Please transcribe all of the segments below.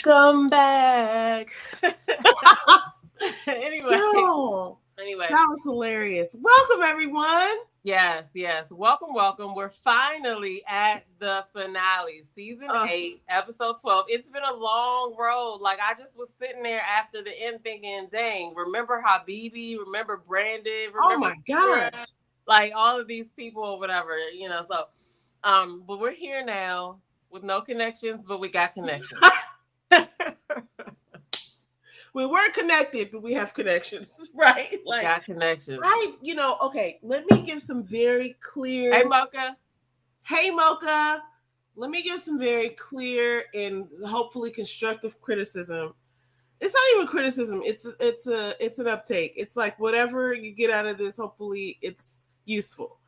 Welcome back. anyway, Yo, anyway, that was hilarious. Welcome, everyone. yes. Welcome. We're finally at the finale, season Uh, 8, episode 12. It's been a long road. Like I just was sitting there after the end thinking, dang, remember Habibi, remember Brandon, oh remember my Sarah? gosh. Like all of these people or whatever. So but we're here now with no connections, but we got connections. We weren't connected, but we have connections, right? Like, Got connections. okay, let me give some very Hey, clear, Mocha. hey, Mocha, let me give some very clear and hopefully constructive criticism. It's not even criticism. It's an uptake. It's like whatever you get out of this, hopefully it's useful.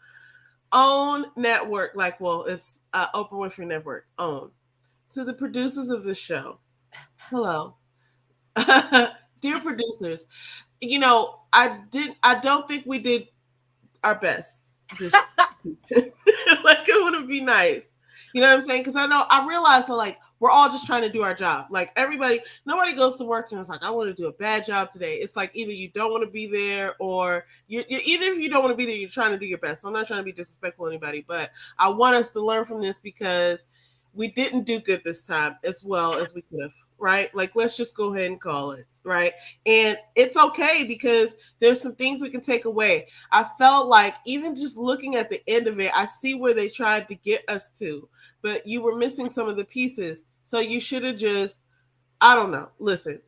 Own network, it's Oprah Winfrey Network. Own. To the producers of the show, hello. Dear producers, I don't think we did our best this season. Like it would be nice. You know what I'm saying? Because I realize that like we're all just trying to do our job. Like nobody goes to work and it's like, I want to do a bad job today. It's like either you don't want to be there or you're either if you don't want to be there, you're trying to do your best. So I'm not trying to be disrespectful to anybody, but I want us to learn from this because we didn't do good this time as well as we could have, right? Like let's just go ahead and call it, right? And it's okay because there's some things we can take away. I felt like even just looking at the end of it, I see where they tried to get us to, but you were missing some of the pieces. So you should have just, I don't know. Listen,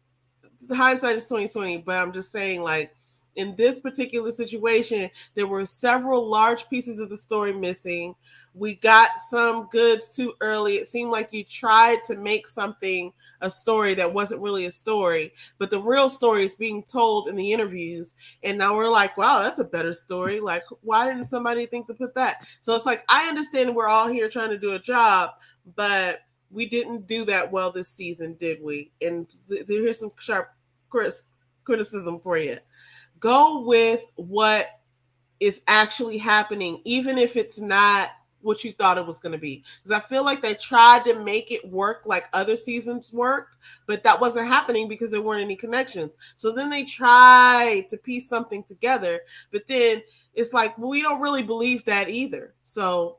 hindsight is 2020, but I'm just saying like in this particular situation, there were several large pieces of the story missing. We got some goods too early. It seemed like you tried to make something a story that wasn't really a story, but the real story is being told in the interviews. And now we're like, wow, that's a better story. Like, why didn't somebody think to put that? So it's like, I understand we're all here trying to do a job, but we didn't do that well this season, did we? And here's some sharp criticism for you. Go with what is actually happening, even if it's not what you thought it was going to be. Because I feel like they tried to make it work like other seasons worked, but that wasn't happening because there weren't any connections. So then they tried to piece something together, but then it's like, well, we don't really believe that either. So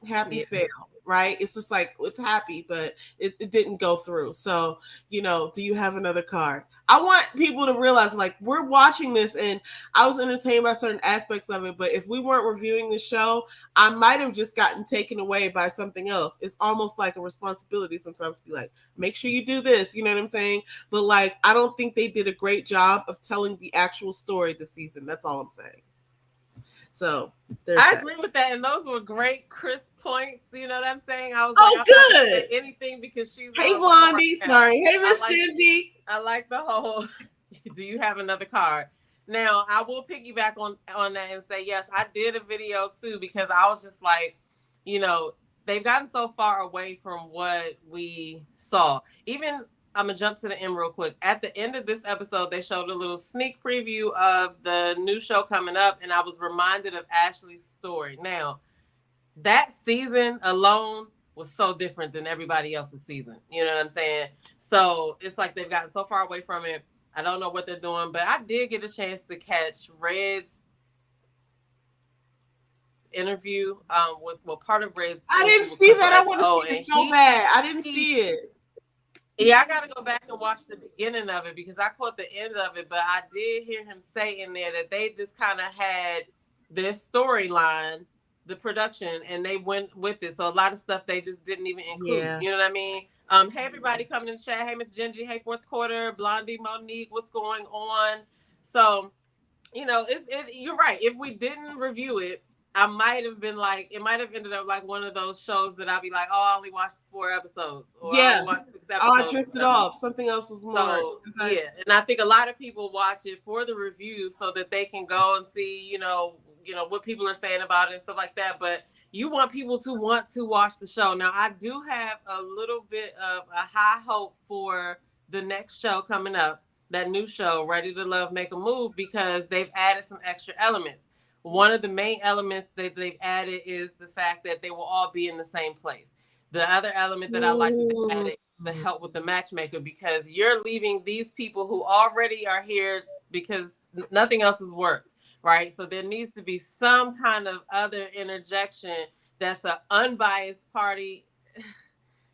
happy fail, right? It's just like it's happy, but it didn't go through. So, do you have another card? I want people to realize like we're watching this and I was entertained by certain aspects of it, but if we weren't reviewing the show, I might have just gotten taken away by something else. It's almost like a responsibility sometimes to be like, make sure you do this, you know what I'm saying? But like I don't think they did a great job of telling the actual story this season. That's all I'm saying. So I agree with that, and those were great, crisp points. You know what I'm saying? I was like, oh, I'm not gonna good. say anything because she's Hey, on the phone right Blondie. now. Sorry. Hey, Miss Gingy. I like the whole. Do you have another card? Now I will piggyback on that and say yes, I did a video too because I was just like, they've gotten so far away from what we saw. Even I'm gonna jump to the end real quick. At the end of this episode, they showed a little sneak preview of the new show coming up, and I was reminded of Ashley's story. Now, that season alone was so different than everybody else's season. You know what I'm saying? So it's like they've gotten so far away from it. I don't know what they're doing, but I did get a chance to catch Red's interview with part of Red's. I didn't see that. I want to see it so bad. I didn't see it. Yeah, I got to go back and watch the beginning of it because I caught the end of it, but I did hear him say in there that they just kind of had their storyline, the production, and they went with it. So a lot of stuff they just didn't even include. Yeah. You know what I mean? Hey everybody coming in the chat. Hey Miss Gingy. Hey fourth quarter. Blondie Monique. What's going on? So you're right. If we didn't review it, I might have been like, it might have ended up like one of those shows that I'll be like, oh, I only watched 4 episodes, or I only watched 6 episodes. Oh, I drifted off. Something else was more. So, yeah, and I think a lot of people watch it for the review so that they can go and see, what people are saying about it and stuff like that. But you want people to want to watch the show. Now, I do have a little bit of a high hope for the next show coming up, that new show, Ready to Love, Make a Move, because they've added some extra elements. One of the main elements that they've added is the fact that they will all be in the same place. The other element that I like that they added the help with the matchmaker, because you're leaving these people who already are here because nothing else has worked, right? So there needs to be some kind of other interjection that's an unbiased party,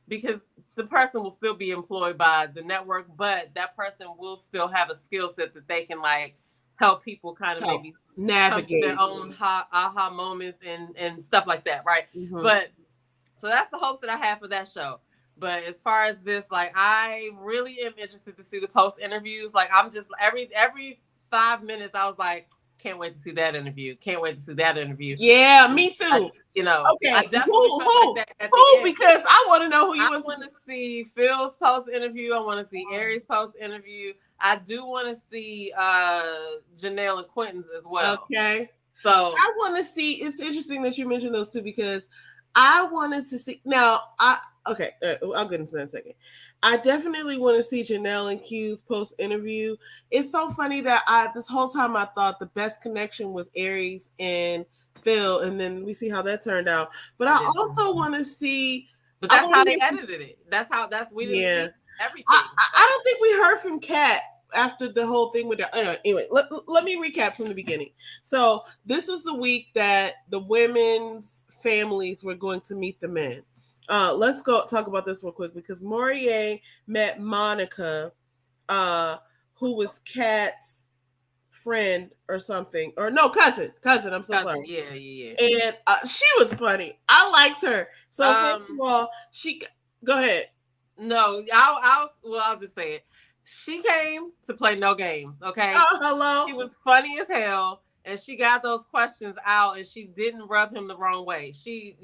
because the person will still be employed by the network, but that person will still have a skill set that they can like help people kind of Help maybe come to their navigate. own aha moments and stuff like that, right? Mm-hmm. But so that's the hopes that I have for that show. But as far as this, like, I really am interested to see the post interviews. Like, I'm just every 5 minutes, I was like, can't wait to see that interview. Can't wait to see that interview. Yeah, me too. I Okay, definitely felt like that at the who? end. Because I want to know who you I want to see Phil's post interview. I want to see Aries post interview. I do want to see Janelle and Quentin's as well. Okay. So I want to see. It's interesting that you mentioned those two because I wanted to see. Now, I'll get into that in a second. I definitely want to see Janelle and Q's post interview. It's so funny that this whole time I thought the best connection was Aries and Phil, and then we see how that turned out. But I also want to see. But that's how they edited it. We didn't see everything. I don't think we heard from Kat after the whole thing with the anyway. Let me recap from the beginning. So this was the week that the women's families were going to meet the men. Let's go talk about this real quick because Maurier met Monica, who was Kat's friend or something, or no, cousin. I'm so sorry. Yeah. And she was funny. I liked her. So first of all, go ahead. No, I'll just say it. She came to play no games. Okay. Hello. She was funny as hell, and she got those questions out, and she didn't rub him the wrong way. She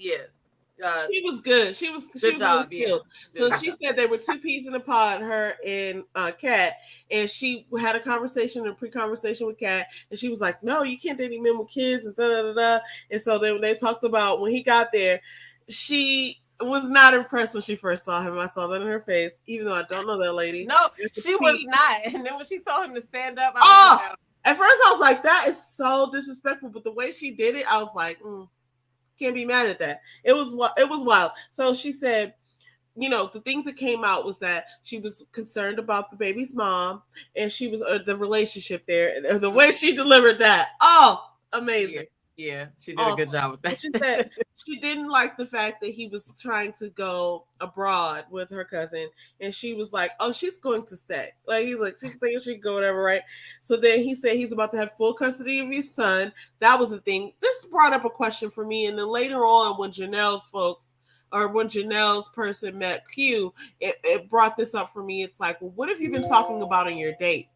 was good. She was really skilled. So she said they were two peas in a pod, her and Kat, and she had a pre-conversation with Kat, and she was like, "No, you can't date any men with kids," and da da da. And so they talked about when he got there, she was not impressed when she first saw him. I saw that in her face, even though I don't know that lady. No, she was not. And then when she told him to stand up, at first I was like, that is so disrespectful. But the way she did it, I was like, can't be mad at that. It was wild. So she said, the things that came out was that she was concerned about the baby's mom, and she was the relationship there. The way she delivered that, amazing. Yeah, she did a good job with that. She said she didn't like the fact that he was trying to go abroad with her cousin, and she was like, "Oh, she's going to stay." Like he's like, "She's saying she can go whatever, right?" So then he said he's about to have full custody of his son. That was the thing. This brought up a question for me, and then later on, when Janelle's person met Q, it brought this up for me. It's like, well, what have you been talking about on your dates?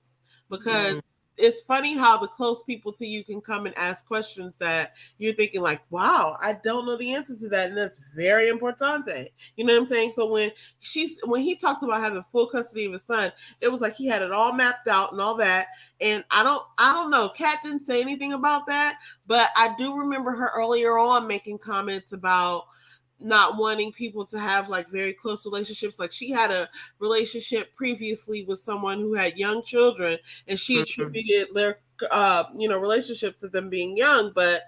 Because it's funny how the close people to you can come and ask questions that you're thinking like, wow, I don't know the answer to that. And that's very important. You know what I'm saying? So when he talked about having full custody of his son, it was like he had it all mapped out and all that. And I don't know. Kat didn't say anything about that, but I do remember her earlier on making comments about not wanting people to have like very close relationships. Like she had a relationship previously with someone who had young children, and she attributed their relationship to them being young. But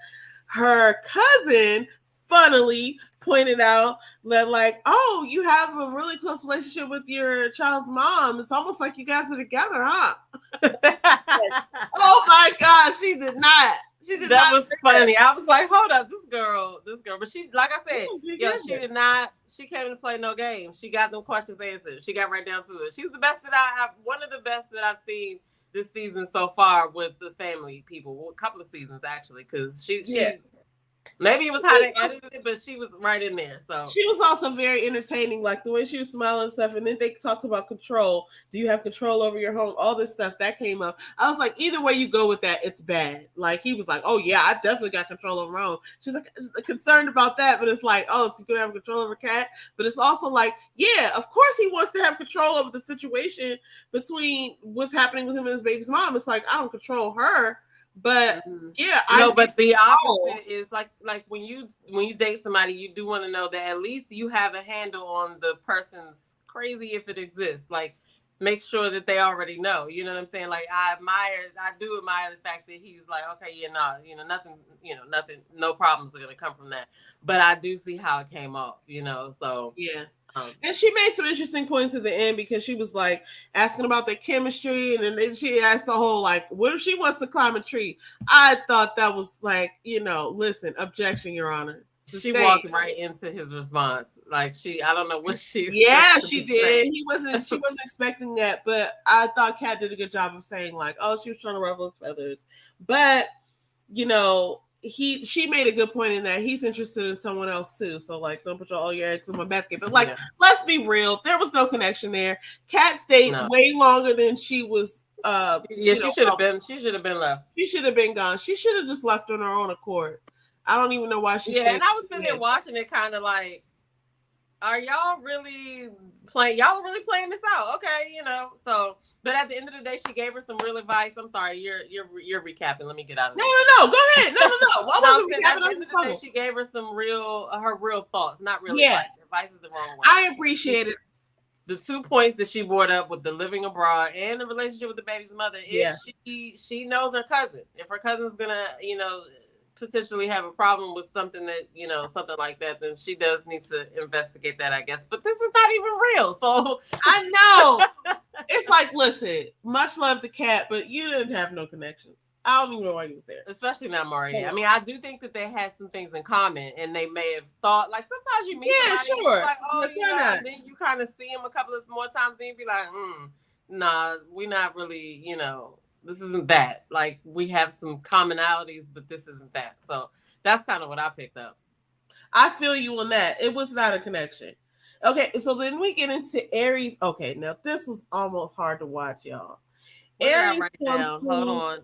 her cousin funnily pointed out that like, oh, you have a really close relationship with your child's mom. It's almost like you guys are together, huh? Oh my gosh, she did not. That was funny. I was like, hold up, this girl. But she, like I said, she did not. She came to play no games. She got them questions answered. She got right down to it. She's the best one of the best that I've seen this season so far with the family people. Well, a couple of seasons actually, because she maybe it was how they edited it, but she was right in there. So she was also very entertaining, like the way she was smiling and stuff. And then they talked about control. Do you have control over your home? All this stuff that came up. I was like, either way you go with that, it's bad. Like he was like, oh yeah, I definitely got control over my home. She's like concerned about that, but it's like, oh, so you're gonna have control over Kat. But it's also like, yeah, of course he wants to have control over the situation between what's happening with him and his baby's mom. It's like I don't control her. But but the opposite is like when you date somebody, you do want to know that at least you have a handle on the person's crazy if it exists. Like make sure that they already know. You know what I'm saying? Like I do admire the fact that he's like, okay, nothing, no problems are gonna come from that. But I do see how it came off, so yeah. And she made some interesting points at the end because she was like asking about their chemistry, and then she asked the whole like, what if she wants to climb a tree? I thought that was like, listen, objection, Your Honor. She walked right into his response. Like I don't know what she. Yeah, she did. She wasn't expecting that, but I thought Kat did a good job of saying like, oh, she was trying to ruffle his feathers, but she made a good point in that he's interested in someone else too. So like, don't put all your eggs in one basket. But like, let's be real, there was no connection there. Kat stayed way longer than she was. She should have been. She should have been left. She should have been gone. She should have just left on her own accord. I don't even know why she. Yeah, and I was sitting there watching it, kind of like, are y'all really playing? Y'all really playing this out? Okay, So, but at the end of the day, she gave her some real advice. I'm sorry, you're recapping. Let me get out of this. No. Go ahead. No. I wasn't recapping. At the end of the day, she gave her some her real thoughts, not really advice. Advice is the wrong way. I appreciate it. The 2 points that she brought up with the living abroad and the relationship with the baby's mother. If she knows her cousin, if her cousin's gonna, potentially have a problem with something that, something like that, then she does need to investigate that, I guess. But this is not even real. So I know. It's like, listen, much love to Kat, but you didn't have no connections. I don't even know why you was there. Especially not Maurier. I mean, I do think that they had some things in common, and they may have thought, like, sometimes you meet somebody, sure. Like, oh, and then you kind of see them a couple of more times, and you be like, nah, we're not really, this isn't that. Like, we have some commonalities, but this isn't that. So that's kind of what I picked up. I feel you on that. It was not a connection. Okay, so then we get into Aries. Okay, now this was almost hard to watch, y'all. Aries hold on.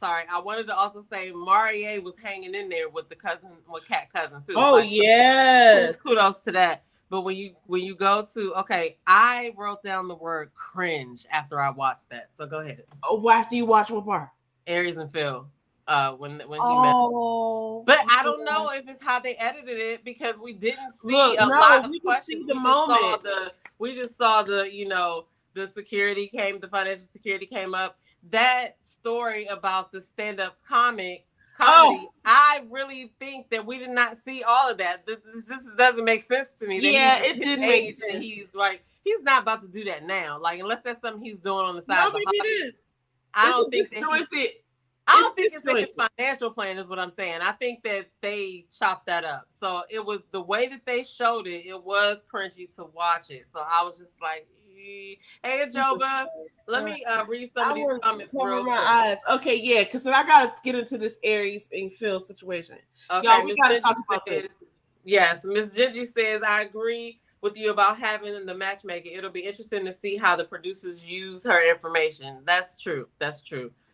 Sorry. I wanted to also say Maurier was hanging in there with the Kat cousin too. Oh, like, yes. Kudos to that. But when you go to, I wrote down the word cringe after I watched that. So go ahead. Oh, after you watch what part? Aries and Phil. When he met. But I don't know if it's how they edited it because we didn't see a lot of questions. See the moment. We just saw the financial security came up. That story about the stand-up comedy, I really think that we did not see all of that. This just doesn't make sense to me. It didn't make sense. He's not about to do that now. Like, unless that's something he's doing on the side. No, maybe it is. I don't think it's like his financial plan is what I'm saying. I think that they chopped that up. So it was the way that they showed it. It was cringy to watch it. So I was just like, hey, Joba, let me read some of these comments. Cover my eyes. Okay, yeah, because then I gotta get into this Aries and Phil situation. Okay, y'all, we gotta talk about this. Yes, Miss Gingy says I agree with you about having the matchmaker. It'll be interesting to see how the producers use her information. That's true.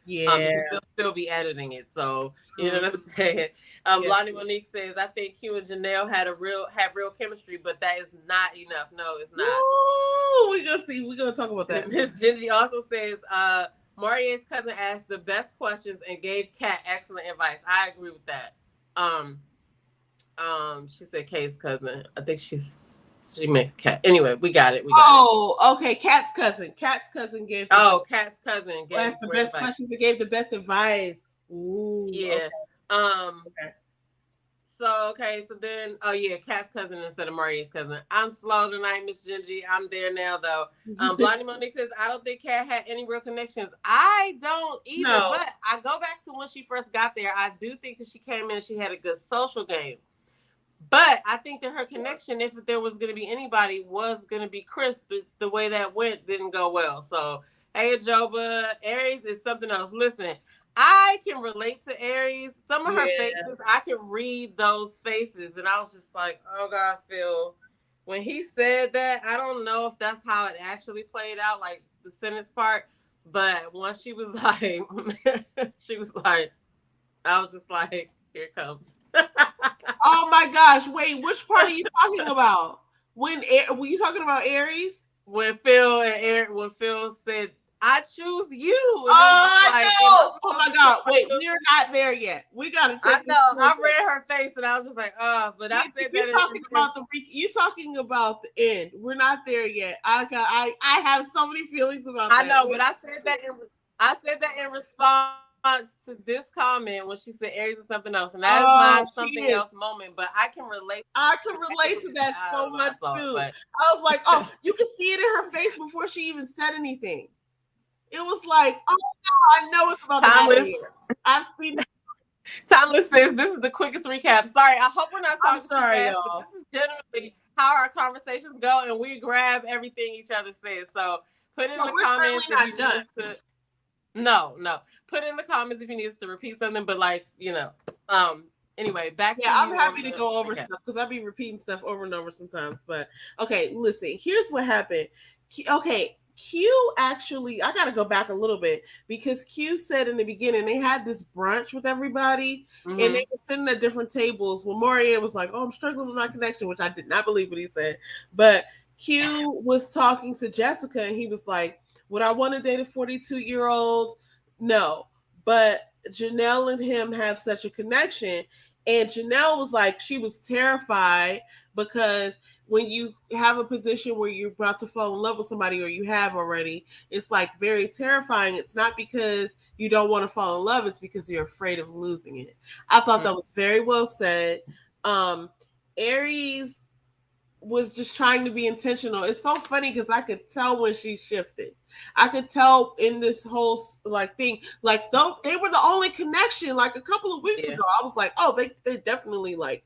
Yeah, because they'll still be editing it. So you know what I'm saying. Blondie Monique says I think Q and Janelle have real chemistry, but that is not enough. No, it's not. Ooh, we're gonna talk about that. Miss Gingy also says Maurier's cousin asked the best questions and gave Kat excellent advice. I agree with that. She said Kay's cousin. I think she meant Kat. Anyway, we got it. Okay. Kat's cousin. Kat's cousin gave. Kat's cousin gave. Asked the best questions and gave the best advice. Ooh. Yeah. Okay. So then Kat's cousin instead of Maurier's cousin. I'm slow tonight, Miss Gingy. I'm there now though. Blondie Monique says I don't think Kat had any real connections. I don't either. No. But I go back to when she first got there. I do think that she came in and she had a good social game. But I think that her connection, if there was going to be anybody, was going to be Chris. But the way that went didn't go well. So, hey, Joba, Aries is something else. Listen, I can relate to Aries. Some of her faces, I can read those faces. And I was just like, oh, God, Phil. When he said that, I don't know if that's how it actually played out, like the sentence part. But once she was like, I was just like, here it comes. Oh my gosh! Wait, which part are you talking about? Were you talking about Aries? When Phil said, "I choose you." I know. Oh my God! Wait, we're not there yet. We gotta. I know. I read her face and I was just like, but I said you're talking about you're talking about the end. We're not there yet. I have so many feelings about that. I know, but I said that in response to this comment when she said Aries is something else, and that is my something else moment. But I can relate. I can relate to that so much too. I was like, oh, you could see it in her face before she even said anything. It was like, oh no, I know it's about to happen here. I've seen it. Timeless says this is the quickest recap. Sorry, I hope we're not talking too fast, y'all. but this is generally how our conversations go, and we grab everything each other says. So put in the comments if you need us to. No. Put in the comments if you need us to repeat something, but like, anyway, back to I'm happy to go over stuff because I'll be repeating stuff over and over sometimes. But okay, listen, here's what happened. Okay, Q actually, I got to go back a little bit because Q said in the beginning they had this brunch with everybody and they were sitting at different tables. Well, Maurier was like, oh, I'm struggling with my connection, which I did not believe what he said. But Q was talking to Jessica and he was like, would I want to date a 42-year-old? No. But Janelle and him have such a connection. And Janelle was like, she was terrified because when you have a position where you're about to fall in love with somebody or you have already, it's like very terrifying. It's not because you don't want to fall in love. It's because you're afraid of losing it. I thought that was very well said. Aries was just trying to be intentional. It's so funny because I could tell when she shifted. I could tell in this whole like thing, like though they were the only connection. Like a couple of weeks ago, I was like, oh, they definitely like,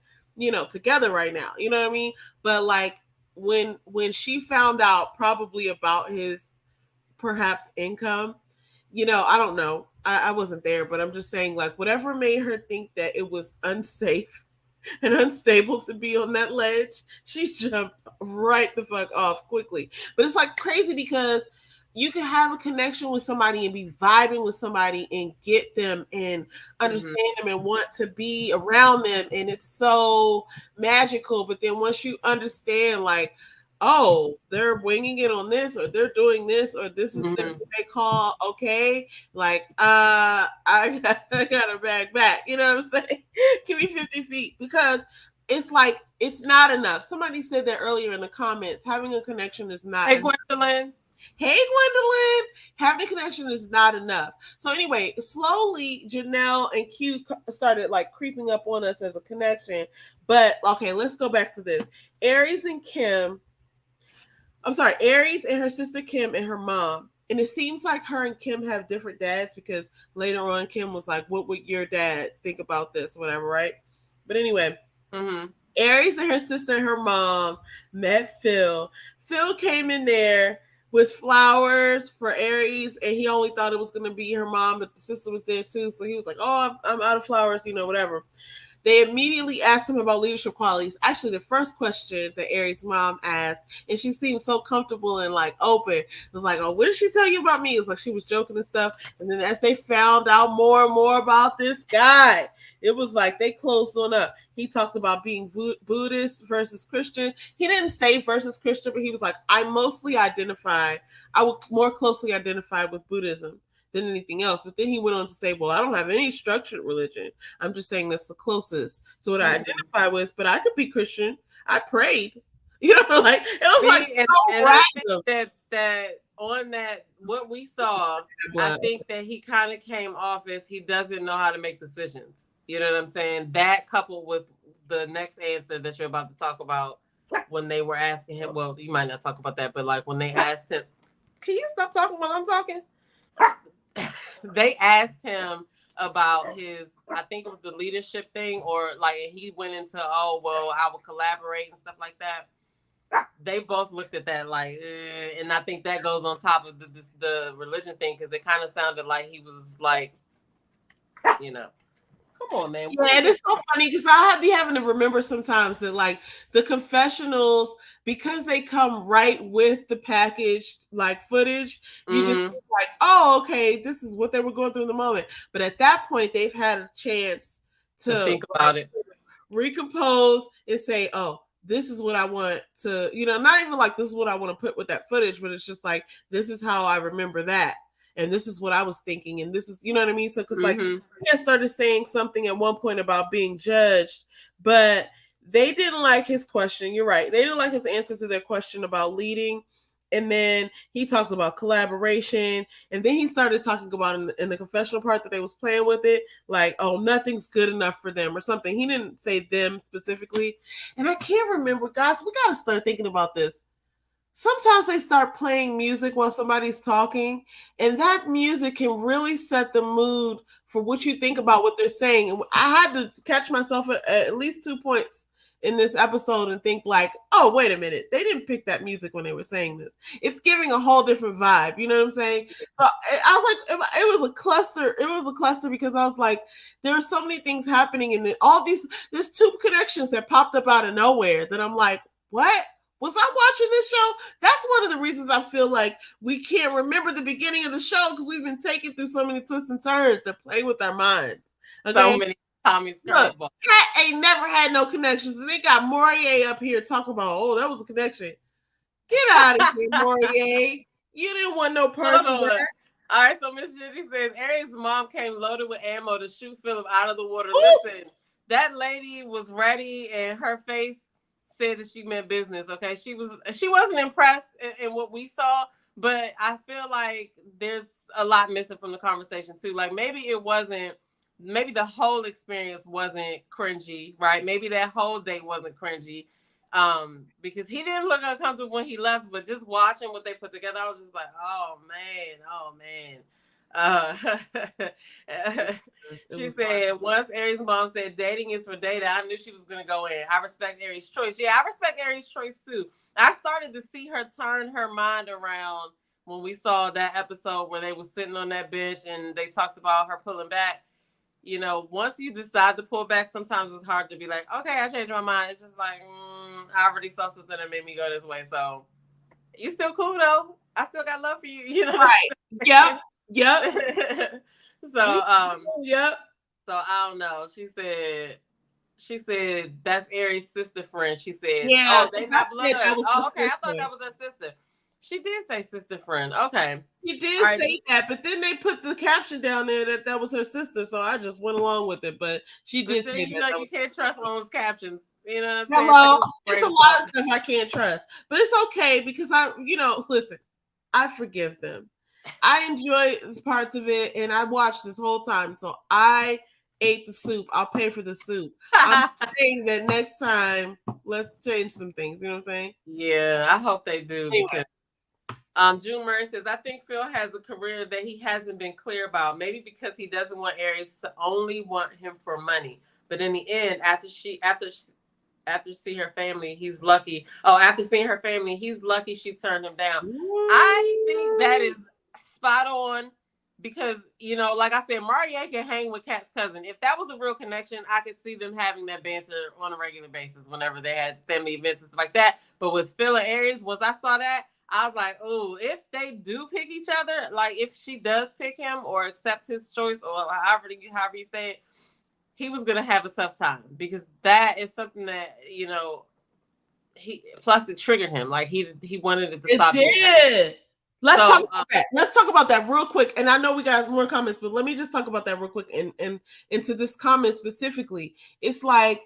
together right now. You know what I mean? But like when she found out probably about his perhaps income, I don't know. I wasn't there, but I'm just saying like whatever made her think that it was unsafe and unstable to be on that ledge, she jumped right the fuck off quickly. But it's like crazy because you can have a connection with somebody and be vibing with somebody and get them and understand them and want to be around them. And it's so magical. But then once you understand, like, oh, they're winging it on this, or they're doing this, or this is what they call okay. Like, I got a bag back. You know what I'm saying? Give me 50 feet because it's like it's not enough. Somebody said that earlier in the comments. Having a connection is not. Hey, Gwendolyn. Hey, Gwendolyn. Having a connection is not enough. So anyway, slowly Janelle and Q started like creeping up on us as a connection. But okay, let's go back to this. Aries and her sister Kim and her mom. And it seems like her and Kim have different dads because later on Kim was like, what would your dad think about this? Whatever, right? But anyway, Aries and her sister and her mom met Phil. Phil came in there with flowers for Aries and he only thought it was going to be her mom, but the sister was there too. So he was like, oh, I'm out of flowers, whatever. They immediately asked him about leadership qualities. Actually, the first question that Aries' mom asked, and she seemed so comfortable and like open, it was like, oh, what did she tell you about me? It was like she was joking and stuff. And then as they found out more and more about this guy, it was like they closed on up. He talked about being Buddhist versus Christian. He didn't say versus Christian, but he was like, I would more closely identify with Buddhism than anything else. But then he went on to say, well, I don't have any structured religion. I'm just saying that's the closest to what I identify with, but I could be Christian. I prayed. Like it was like and I think that on that what we saw, I think that he kind of came off as he doesn't know how to make decisions. You know what I'm saying? That coupled with the next answer that you're about to talk about when they were asking him, well, you might not talk about that, but like when they asked him, can you stop talking while I'm talking? They asked him about his, I think it was the leadership thing, or like he went into, oh, well, I will collaborate and stuff like that. They both looked at that like, and I think that goes on top of the religion thing because it kind of sounded like he was like, come on, man. Yeah, and it's so funny because I be having to remember sometimes that like the confessionals, because they come right with the packaged like footage, you just like, oh, okay, this is what they were going through in the moment. But at that point, they've had a chance to think about it, recompose, and say, oh, this is what I want to, not even like this is what I want to put with that footage, but it's just like, this is how I remember that. And this is what I was thinking. And this is, you know what I mean? So, because like, he started saying something at one point about being judged, but they didn't like his question. You're right. They didn't like his answer to their question about leading. And then he talked about collaboration, and then he started talking about in the confessional part that they was playing with it, like, oh, nothing's good enough for them or something. He didn't say them specifically, and I can't remember. Guys, we gotta start thinking about this. Sometimes they start playing music while somebody's talking, and that music can really set the mood for what you think about what they're saying. And I had to catch myself at least 2 points in this episode and think like, oh, wait a minute, they didn't pick that music when they were saying this. It's giving a whole different vibe. You know what I'm saying? So I was like, it was a cluster. It was a cluster because I was like, there are so many things happening, and all these, there's 2 connections that popped up out of nowhere that I'm like, what? Was I watching this show? That's one of the reasons I feel like we can't remember the beginning of the show, because we've been taken through so many twists and turns that play with our minds. Okay? So many Tommy's curveball. Cat ain't never had no connections, and they got Maurier up here talking about, oh, that was a connection. Get out of here, Maurier. You didn't want no person. All right, so Miss Gigi says Aries' mom came loaded with ammo to shoot Philip out of the water. Ooh. Listen, that lady was ready, and her face said that she meant business. Okay, she wasn't impressed in what we saw, but I feel like there's a lot missing from the conversation too. Like maybe the whole experience wasn't cringy, right? Maybe that whole date wasn't cringy, because he didn't look uncomfortable when he left. But just watching what they put together, I was just like, oh man. She said once Aries' mom said dating is for data, I knew she was gonna go in. I respect Aries' choice. Yeah, I respect Aries' choice too. I started to see her turn her mind around when we saw that episode where they were sitting on that bench and they talked about her pulling back. You know, once you decide to pull back, sometimes it's hard to be like, okay, I changed my mind. It's just like, I already saw something that made me go this way. So you still cool though. I still got love for you. You know, right? Yep. So yep. So I don't know. She said that's Aries' sister friend. She said, yeah, oh, they not blood. Oh, okay. I thought that was her sister. She did say sister friend. Okay. She did say that, but then they put the caption down there that was her sister, so I just went along with it. But she did say you know you can't trust those captions. You know what I'm saying? Hello, it's a lot of stuff I can't trust, but it's okay because listen, I forgive them. I enjoy parts of it, and I watched this whole time, so I ate the soup. I'll pay for the soup. I'm saying that next time, let's change some things. You know what I'm saying? Yeah, I hope they do. Anyway. Because June Murray says, I think Phil has a career that he hasn't been clear about. Maybe because he doesn't want Aries to only want him for money. But in the end, after seeing her family, he's lucky. Oh, after seeing her family, he's lucky she turned him down. Ooh. I think that is spot on because, like I said, Maurier can hang with Kat's cousin. If that was a real connection, I could see them having that banter on a regular basis whenever they had family events and stuff like that. But with Phil and Aries, once I saw that, I was like, oh, if they do pick each other, like if she does pick him or accept his choice or however you say it, he was going to have a tough time because that is something that, plus it triggered him. Like he wanted it to stop. It did. Let's talk about that. Let's talk about that real quick. And I know we got more comments, but let me just talk about that real quick and into this comment specifically. It's like,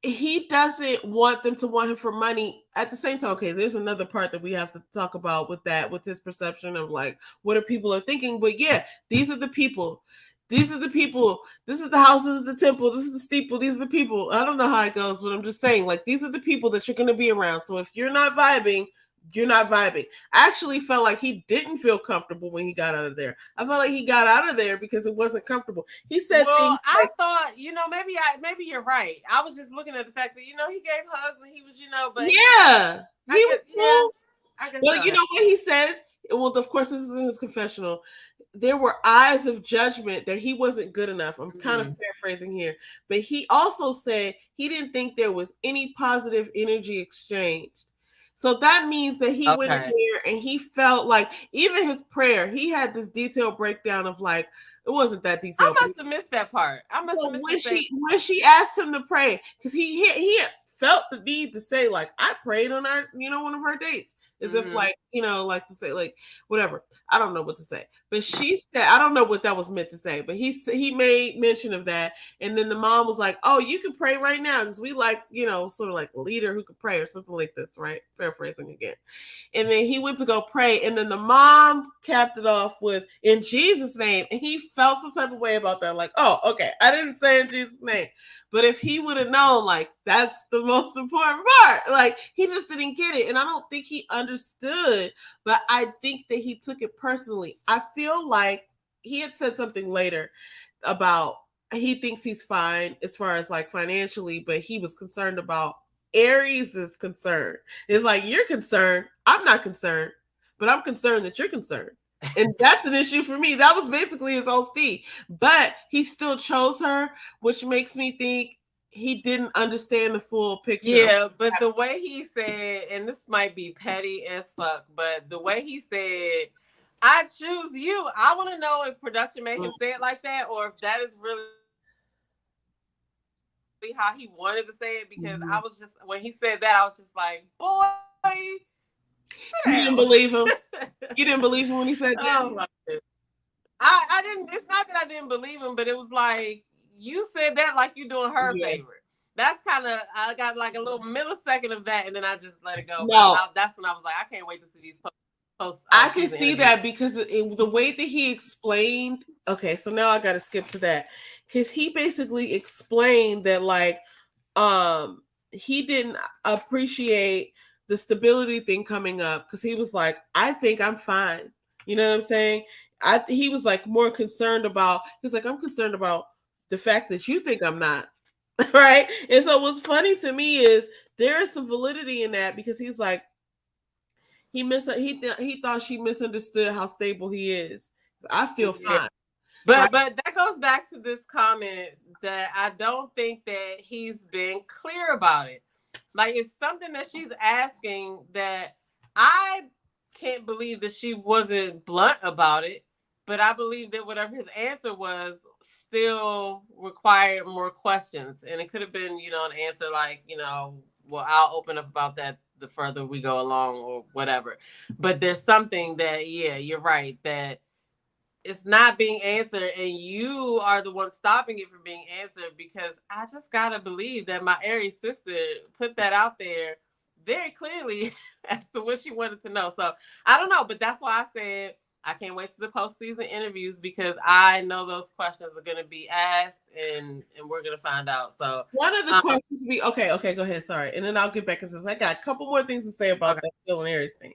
he doesn't want them to want him for money. At the same time, okay, there's another part that we have to talk about with his perception of like what are people are thinking. But yeah, these are the people. These are the people. This is the house. This is the temple. This is the steeple. These are the people. I don't know how it goes, but I'm just saying, like, these are the people that you're going to be around. So if you're not vibing, you're not vibing. I actually felt like he didn't feel comfortable when he got out of there. I felt like he got out of there because it wasn't comfortable. He said, "Well, I thought, maybe you're right. I was just looking at the fact that he gave hugs and he was, but yeah, he was cool. Well, so. You know what he says? Well, of course, this is in his confessional. There were eyes of judgment that he wasn't good enough. I'm kind of paraphrasing here, but he also said he didn't think there was any positive energy exchanged. So that means that he went in there and he felt like even his prayer, he had this detailed breakdown of like, it wasn't that detailed. I must have missed that part. I must have missed when she asked him to pray, because he felt the need to say, like, I prayed on our, one of our dates. as if like, like to say like whatever. I don't know what to say, but she said I don't know what that was meant to say, but he made mention of that, and then the mom was like, "Oh, you can pray right now because we like sort of like a leader who could pray or something like this, right?" Paraphrasing again. And then he went to go pray, and then the mom capped it off with "in Jesus' name," and he felt some type of way about that, like, "Oh, okay, I didn't say in Jesus' name." But if he would have known, like, that's the most important part, like, he just didn't get it. And I don't think he understood, but I think that he took it personally. I feel like he had said something later about he thinks he's fine as far as like financially, but he was concerned about Aries is concerned. It's like, you're concerned. I'm not concerned, but I'm concerned that you're concerned. And that's an issue for me. That was basically his whole steed. But he still chose her, which makes me think he didn't understand the full picture. Yeah, but the way he said, and this might be petty as fuck, but the way he said, "I choose you." I want to know if production made him say it like that, or if that is really how he wanted to say it. Because I was just, when he said that, I was just like, boy, you didn't believe him. You didn't believe him when he said that. Oh my goodness. I didn't. It's not that I didn't believe him, but it was like, you said that like you doing her favor. That's kind of, I got like a little millisecond of that, and then I just let it go. No. That's when I was like, I can't wait to see these posts. I can see that because the way that he explained. Okay, so now I got to skip to that because he basically explained that like he didn't appreciate the stability thing coming up because he was like, I think I'm fine. You know what I'm saying? He was like more concerned about. He's like, I'm concerned about the fact that you think I'm not. Right. And so what's funny to me is there is some validity in that because he's like, he thought she misunderstood how stable he is. I feel fine. But that goes back to this comment that I don't think that he's been clear about it. Like, it's something that she's asking that I can't believe that she wasn't blunt about it, but I believe that whatever his answer was still required more questions. And it could have been, an answer like, well, I'll open up about that the further we go along or whatever. But there's something that, yeah, you're right, that it's not being answered, and you are the one stopping it from being answered, because I just gotta believe that my Aries sister put that out there very clearly as to what she wanted to know. So I don't know, but that's why I said I can't wait to the postseason interviews, because I know those questions are gonna be asked, and we're gonna find out. So one of the questions be okay, go ahead, sorry, and then I'll get back into this. I got a couple more things to say about that Phil and Aries thing.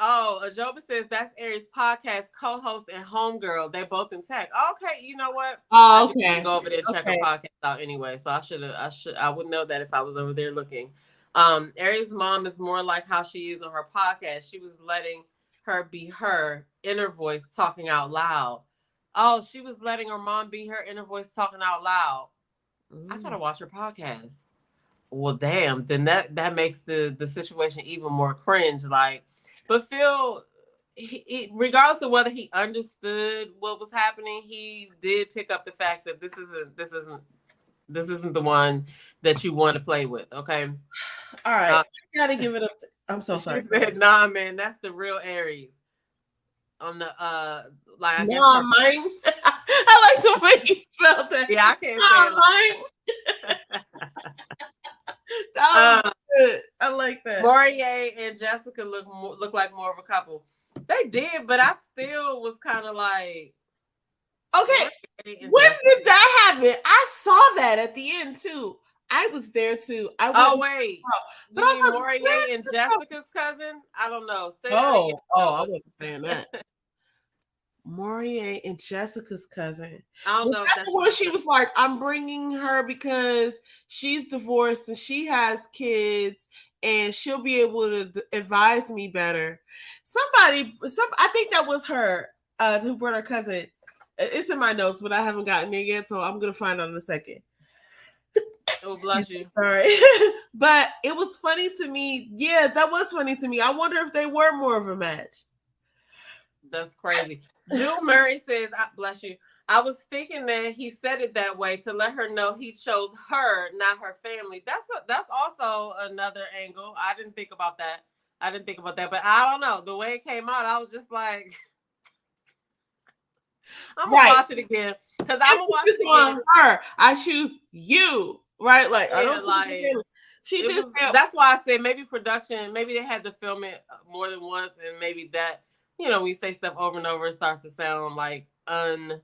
Ajoba says that's Aries' podcast co-host and homegirl. They're both in tech. Okay, you know what? Oh, okay. I go over there and check her podcast out anyway. So I would know that if I was over there looking. Aries' mom is more like how she is on her podcast. She was letting her be her inner voice talking out loud. Oh, she was letting her mom be her inner voice talking out loud. I gotta watch her podcast. Well, damn, then that makes the situation even more cringe. Like, but Phil, regardless of whether he understood what was happening, he did pick up the fact that this isn't the one that you want to play with. Okay. All right. I gotta give it up. I'm so sorry. She said, "Nah, man, that's the real Aries." On the like, I guess mine. I like the way he spelled that. Yeah, I can't say it. That was good. I like that. Maurier and Jessica look like more of a couple. They did, but I still was kind of like, okay, when did that happen? I saw that at the end too. I was there too. But I was like, Maurier and Jessica's cousin? I don't know. I wasn't saying that. Maurier and Jessica's cousin. I don't know. That's the one she was like, I'm bringing her because she's divorced and she has kids and she'll be able to advise me better. I think that was her who brought her cousin. It's in my notes, but I haven't gotten there yet, so I'm going to find out in a second. Oh, bless you. Sorry. But it was funny to me. Yeah, that was funny to me. I wonder if they were more of a match. That's crazy. Jewel Murray says, bless you. I was thinking that he said it that way to let her know he chose her, not her family. That's also another angle. I didn't think about that. I didn't think about that, but I don't know. The way it came out, I was just like, I'm gonna Right. watch it again because I'm gonna watch This it again. on her. I choose you. Right. Like I Yeah, don't choose like you. She it did was. say, That's why I said maybe production. Maybe they had to film it more than once, and maybe that when you say stuff over and over, it starts to sound like unofficial.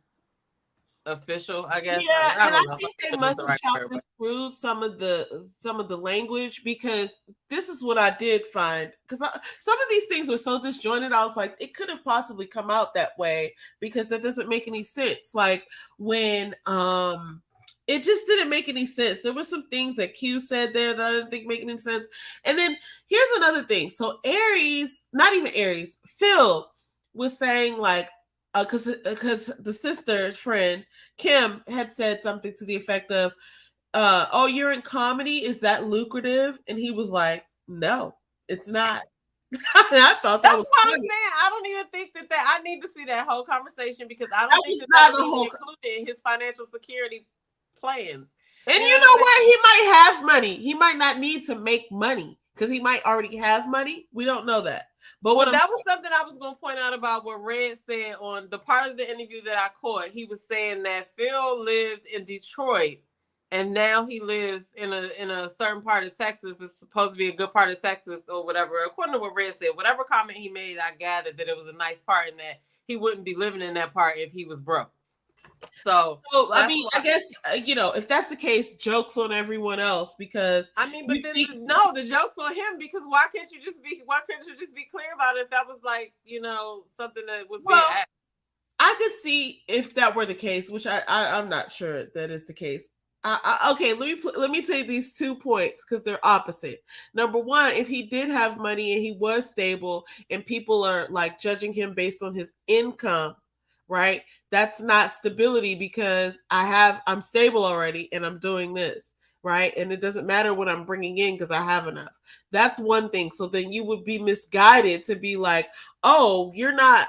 I guess yeah, I and I don't know think they if it's must the have right chopped word, and but screwed some of the language, because this is what I did find, because some of these things were so disjointed. I was like, it could have possibly come out that way, because that doesn't make any sense. Like when it just didn't make any sense. There were some things that Q said there that I didn't think make any sense. And then here's another thing. So Aries, not even Aries, Phil was saying like, because the sister's friend Kim had said something to the effect of, "Oh, you're in comedy. Is that lucrative?" And he was like, "No, it's not." I thought that that's was why I'm funny. saying I don't even think that I need to see that whole conversation because I That don't think was that not was the even whole. included in his financial security plans. And You know you what I'm know saying? what? He might have money. He might not need to make money because he might already have money. We don't know that. But what Well, I'm that was something I was going to point out about what Red said on the part of the interview that I caught. He was saying that Phil lived in Detroit and now he lives in a certain part of Texas. It's supposed to be a good part of Texas or whatever. According to what Red said, whatever comment he made, I gathered that it was a nice part and that he wouldn't be living in that part if he was broke. So so, I that's mean, I why. guess if that's the case, jokes on everyone else, because I mean, but you then think. no, the joke's on him because why couldn't you just be clear about it if that was like something that was being Well, asked? I could see if that were the case, which I'm not sure that is the case. Okay, let me take these 2 points because they're opposite. Number one, if he did have money and he was stable, and people are like judging him based on his income, right? That's not stability, because I'm stable already and I'm doing this, right? And it doesn't matter what I'm bringing in because I have enough. That's one thing. So then you would be misguided to be like, oh, you're not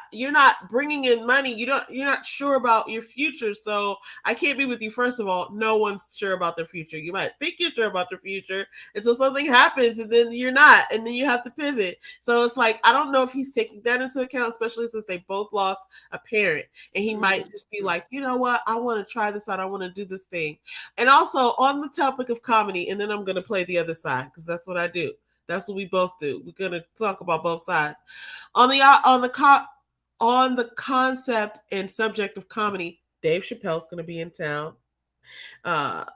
bringing in money, you're not sure about your future, so I can't be with you. First of all, no one's sure about their future. You might think you're sure about their future until something happens and then you're not, and then you have to pivot. So it's like, I don't know if he's taking that into account, especially since they both lost a parent, and he might just be like, you know what, I want to try this out, I want to do this thing. And also, on the topic of comedy, and then I'm going to play the other side because that's what I do. That's what we both do. We're going to talk about both sides. On the concept and subject of comedy, Dave Chappelle's going to be in town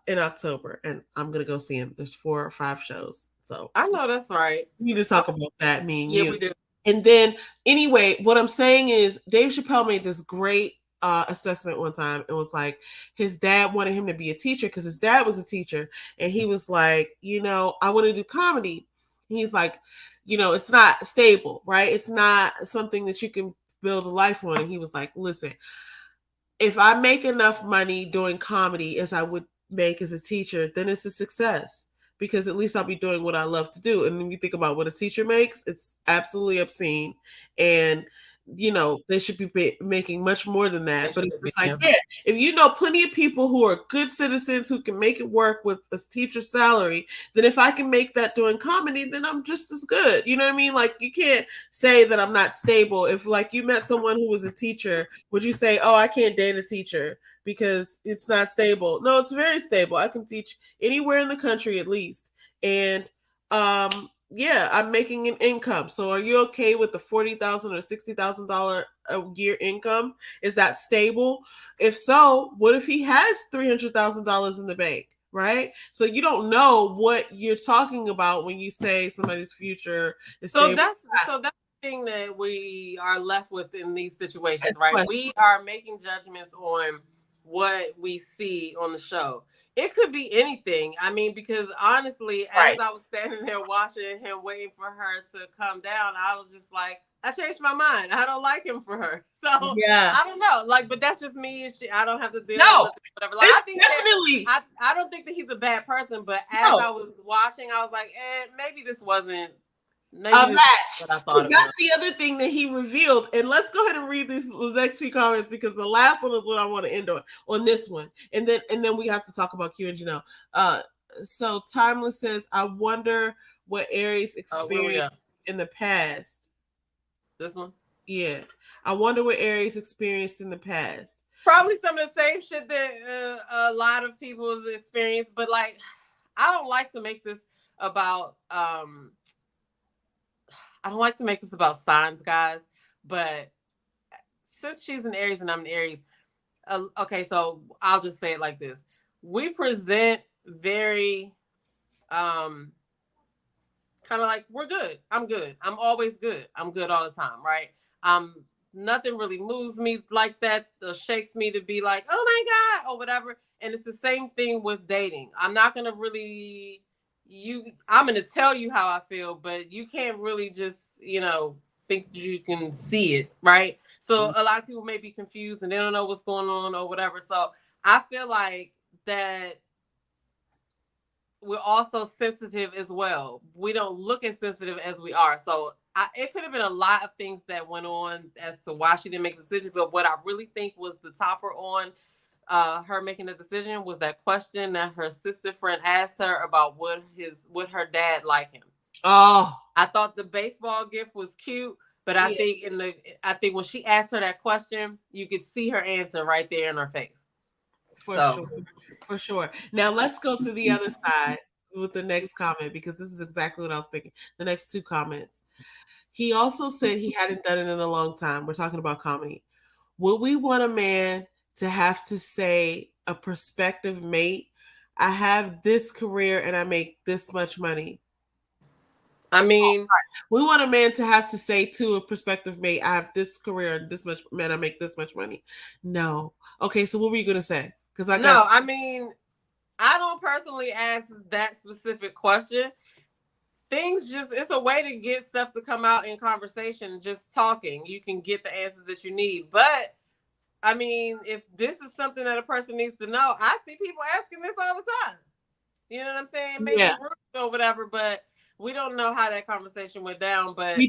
in October, and I'm going to go see him. There's 4 or 5 shows, so I know that's right. we need to talk about that, me and Yeah, you. we do. And then, anyway, what I'm saying is, Dave Chappelle made this great assessment one time. It was like his dad wanted him to be a teacher because his dad was a teacher, and he was like, I want to do comedy. And he's like, it's not stable, right? It's not something that you can build a life on. And he was like, listen, if I make enough money doing comedy as I would make as a teacher, then it's a success, because at least I'll be doing what I love to do. And when you think about what a teacher makes, it's absolutely obscene. And they should be making much more than that. They But it's should be. just like, Yeah. yeah, if you know plenty of people who are good citizens who can make it work with a teacher's salary, then if I can make that doing comedy, then I'm just as good. You know what I mean? Like, you can't say that I'm not stable. If like you met someone who was a teacher, would you say, oh, I can't date a teacher because it's not stable? No, it's very stable. I can teach anywhere in the country at least. And yeah, I'm making an income. So are you okay with the $40,000 or $60,000 a year income? Is that stable? If so, what if he has $300,000 in the bank? Right? So you don't know what you're talking about when you say somebody's future is So stable. that's the thing that we are left with in these situations, That's the right? question. We are making judgments on what we see on the show. It could be anything. I mean, because honestly, as Right. I was standing there watching him, waiting for her to come down, I was just like, I changed my mind. I don't like him for her. So Yeah. I don't know. Like, but that's just me. I don't have to deal No, with it, whatever. Like, I it's think that definitely I don't think that he's a bad person, but as no I was watching, I was like, maybe this wasn't. a Maybe this is match. what I thought Because it that's was. the other thing that he revealed. And let's go ahead and read these the next few comments, because the last one is what I want to end on this one. And then we have to talk about Q and Janelle. So Timeless says, I wonder what Aries Where we experienced at? in the past. This one. Yeah. I wonder what Aries experienced in the past. Probably some of the same shit that a lot of people have experienced, but like, I don't like to make this about I don't like to make this about signs, guys, but since she's an Aries and I'm an Aries, okay, so I'll just say it like this. We present very um kind of like we're good. I'm good. I'm always good. I'm good all the time, right? Nothing really moves me like that or shakes me to be like, oh my God, or whatever. And it's the same thing with dating. I'm not gonna really I'm gonna tell you how I feel, but you can't really just, think you can see it, right? So a lot of people may be confused and they don't know what's going on or whatever. So I feel like that we're also sensitive as well. We don't look as sensitive as we are. So it could have been a lot of things that went on as to why she didn't make the decision. But what I really think was the topper on her making the decision was that question that her sister friend asked her about would her dad like him. Oh, I thought the baseball gift was cute, but I think when she asked her that question, you could see her answer right there in her face. For sure. Now let's go to the other side with the next comment because this is exactly what I was thinking. The next two comments. He also said he hadn't done it in a long time. We're talking about comedy. Would we want a man to have to say a prospective mate, I have this career and I make this much money? I mean, we want a man to have to say to a prospective mate, I have this career and this much, man, I make this much money. No. Okay, so what were you going to say? Because I mean, I don't personally ask that specific question. It's a way to get stuff to come out in conversation. Just talking, you can get the answers that you need. But I mean, if this is something that a person needs to know, I see people asking this all the time. You know what I'm saying? Maybe rude or whatever, but we don't know how that conversation went down. But do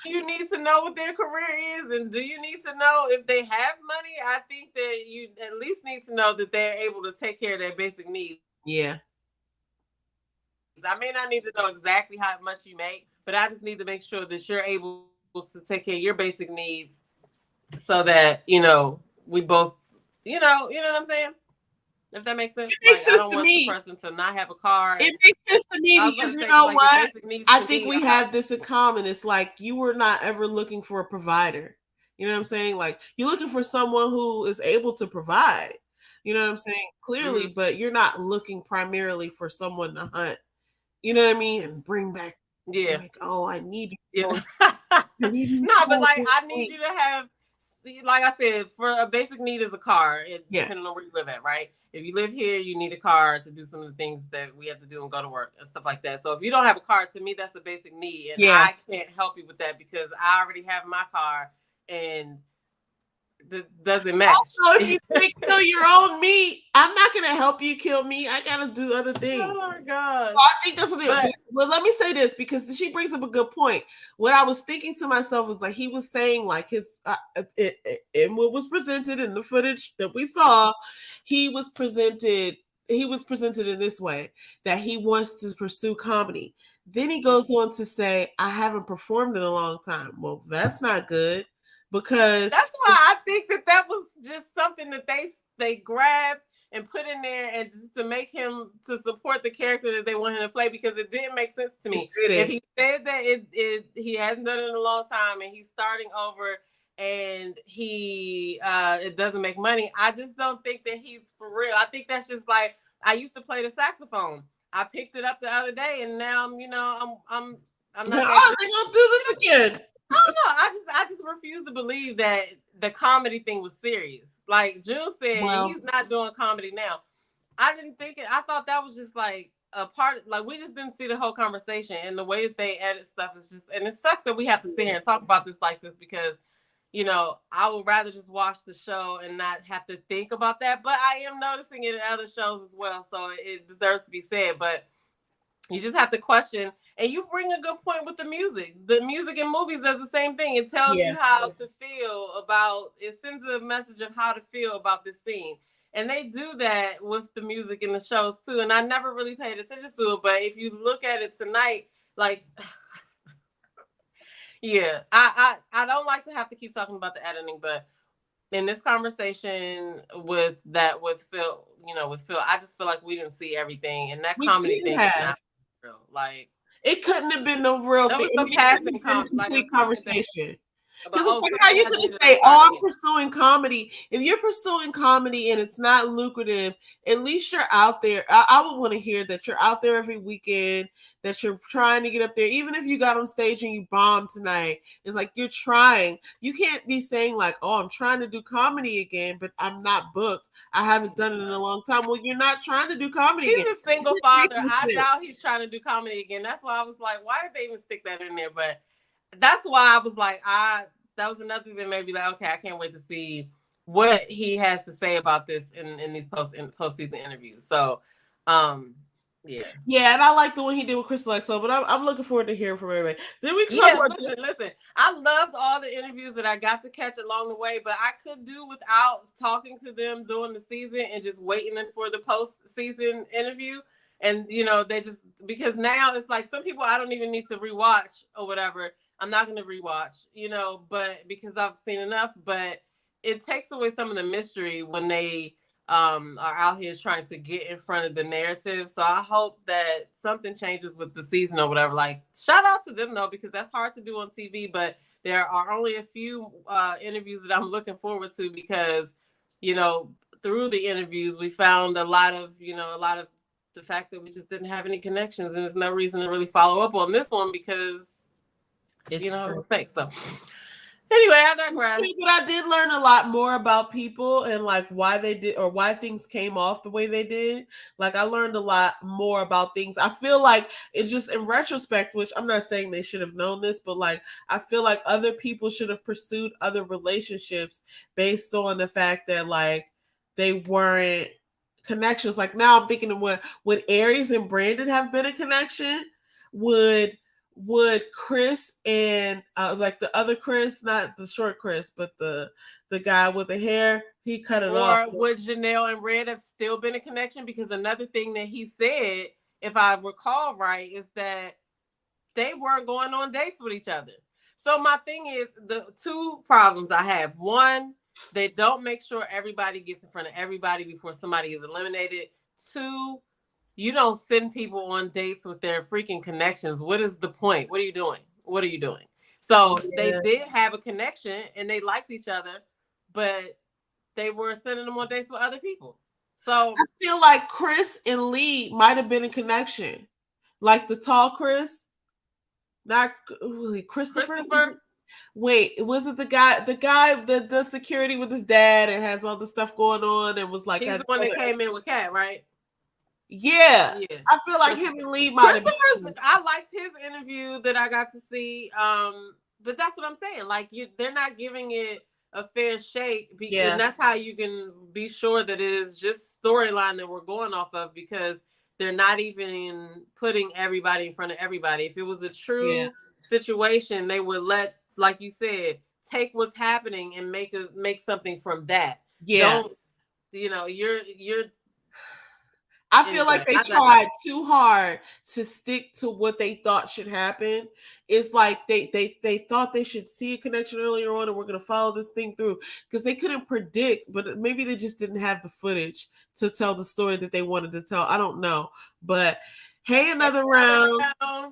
you need to know what their career is, and do you need to know if they have money? I think that you at least need to know that they're able to take care of their basic needs. Yeah. I may not need to know exactly how much you make, but I just need to make sure that you're able to take care of your basic needs so that, we both, you know what I'm saying? If that makes sense. It makes sense I don't to want me. the person to not have a car. It makes sense to me because you know what? I think we have this in common. It's like you were not ever looking for a provider. You know what I'm saying? Like you're looking for someone who is able to provide. You know what I'm saying? Clearly, but you're not looking primarily for someone to hunt. You know what I mean? And bring back. Yeah. Like, oh, I need you. No, but like I need you to have, like I said, for a basic need is a car, depending on where you live at, right? If you live here, you need a car to do some of the things that we have to do and go to work and stuff like that. So if you don't have a car, to me, that's a basic need. And I can't help you with that because I already have my car and doesn't match. Also, if you can't kill your own meat, I'm not gonna help you kill me. I gotta do other things. Oh my god! So I think that's what it is. Well, let me say this because she brings up a good point. What I was thinking to myself was like he was saying like his and what was presented in the footage that we saw, he was presented in this way that he wants to pursue comedy. Then he goes on to say, I haven't performed in a long time. Well, that's not good. Because that's why I think that was just something that they grabbed and put in there and just to make him to support the character that they want him to play because it didn't make sense to me. If he said that he hasn't done it in a long time and he's starting over and he it doesn't make money, I just don't think that he's for real. I think that's just like I used to play the saxophone. I picked it up the other day and now I'm not. Oh, they gonna do this again. I don't know. I just refuse to believe that the comedy thing was serious. Like Jill said, he's not doing comedy now. I didn't think it. I thought that was just like a part. Like we just didn't see the whole conversation and the way that they edit stuff is just. And it sucks that we have to sit here and talk about this like this because, I would rather just watch the show and not have to think about that. But I am noticing it in other shows as well, so it deserves to be said. But you just have to question. And you bring a good point with the music. The music in movies does the same thing. It tells you how to feel about, it sends a message of how to feel about this scene. And they do that with the music in the shows too. And I never really paid attention to it. But if you look at it tonight, like, Yeah, I don't like to have to keep talking about the editing, but in this conversation with Phil, with Phil, I just feel like we didn't see everything, and that We comedy couldn't thing is have. not real. Like It couldn't have been the real that thing. was a It couldn't passing have been a like a complete comment that conversation. about, Because it's oh, like so how you you guys could just dated say, outside "Oh, of I'm here. pursuing comedy." If you're pursuing comedy and it's not lucrative, at least you're out there. I would want to hear that you're out there every weekend, that you're trying to get up there. Even if you got on stage and you bombed tonight, it's like you're trying. You can't be saying like, "Oh, I'm trying to do comedy again, but I'm not booked. I haven't done it in a long time." Well, you're not trying to do comedy He's again. a single father. I doubt he's trying to do comedy again. That's why I was like, why did they even stick that in there? But that's why I was like, that was another thing that made me like, okay, I can't wait to see what he has to say about this in these postseason interviews. So, um, yeah. Yeah, and I like the one he did with Crystal XO, but I'm looking forward to hearing from everybody. Then we can talk Yeah, about listen. I loved all the interviews that I got to catch along the way, but I could do without talking to them during the season and just waiting for the post-season interview. And they just, because now it's like some people I don't even need to rewatch or whatever. I'm not going to rewatch, but because I've seen enough. But it takes away some of the mystery when they are out here trying to get in front of the narrative. So I hope that something changes with the season or whatever. Like, shout out to them though, because that's hard to do on TV. But there are only a few interviews that I'm looking forward to because, you know, through the interviews we found a lot of the fact that we just didn't have any connections, and there's no reason to really follow up on this one because it's it true. was fake. So anyway, I digress. But I did learn a lot more about people and like why they did or why things came off the way they did. Like I learned a lot more about things. I feel like it just in retrospect, which I'm not saying they should have known this, but like I feel like other people should have pursued other relationships based on the fact that like they weren't connections. Like now I'm thinking of would Aries and Brandon have been a connection? Would Chris and like the other Chris, not the short Chris, but the guy with the hair, he cut it off. Or would Janelle and Red have still been a connection? Because another thing that he said, if I recall right, is that they weren't going on dates with each other. So my thing is the two problems I have. One, they don't make sure everybody gets in front of everybody before somebody is eliminated. Two, you don't send people on dates with their freaking connections. What is the point? What are you doing? What are you doing? So they did have a connection and they liked each other, but they were sending them on dates with other people. So I feel like Chris and Lee might have been a connection, like the tall Chris, not Christopher. Wait, was it the guy? The guy that does security with his dad and has all the stuff going on and was like, he's the one that came in with Kat, right? Yeah, I feel like him and Lee might have been. I liked his interview that I got to see. But that's what I'm saying. Like they're not giving it a fair shake, and that's how you can be sure that it is just storyline that we're going off of because they're not even putting everybody in front of everybody. If it was a true situation, they would let, like you said, take what's happening and make something from that. Yeah. Don't you're I feel like they tried too hard to stick to what they thought should happen. It's like they thought they should see a connection earlier on and we're going to follow this thing through because they couldn't predict, but maybe they just didn't have the footage to tell the story that they wanted to tell. I don't know. But hey, another round.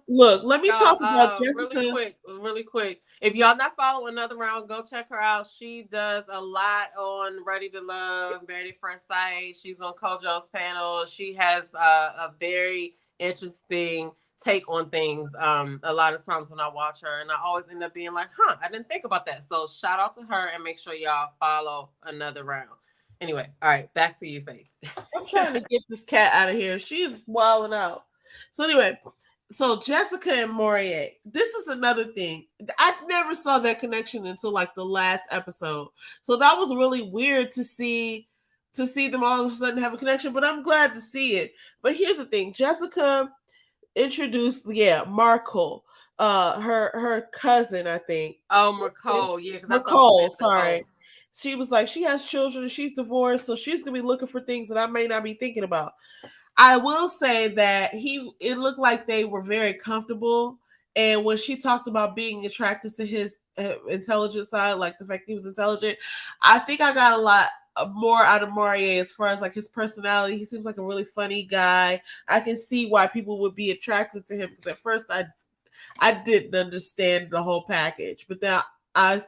Look, let me talk about Jessica. Really quick. If y'all not following Another Round, go check her out. She does a lot on Ready to Love, Married at First Sight. She's on Kojo's panel. She has a very interesting take on things. A lot of times when I watch her, and I always end up being like, I didn't think about that. So shout out to her and make sure y'all follow Another Round. Anyway, all right, back to you, Faith. I'm trying to get this cat out of here. She's wilding out. So anyway, so Jessica and Maurier, this is another thing. I never saw that connection until like the last episode. So that was really weird to see them all of a sudden have a connection, but I'm glad to see it. But here's the thing. Jessica introduced, Markle, her cousin, I think. Oh, Markle, yeah. Markle, sorry. She was like, she has children and she's divorced, so she's going to be looking for things that I may not be thinking about. I will say that it looked like they were very comfortable And when she talked about being attracted to his intelligent side, like the fact he was intelligent, I think I got a lot more out of Maurier as far as like his personality. He seems like a really funny guy. I can see why people would be attracted to him because at first I didn't understand the whole package, but then I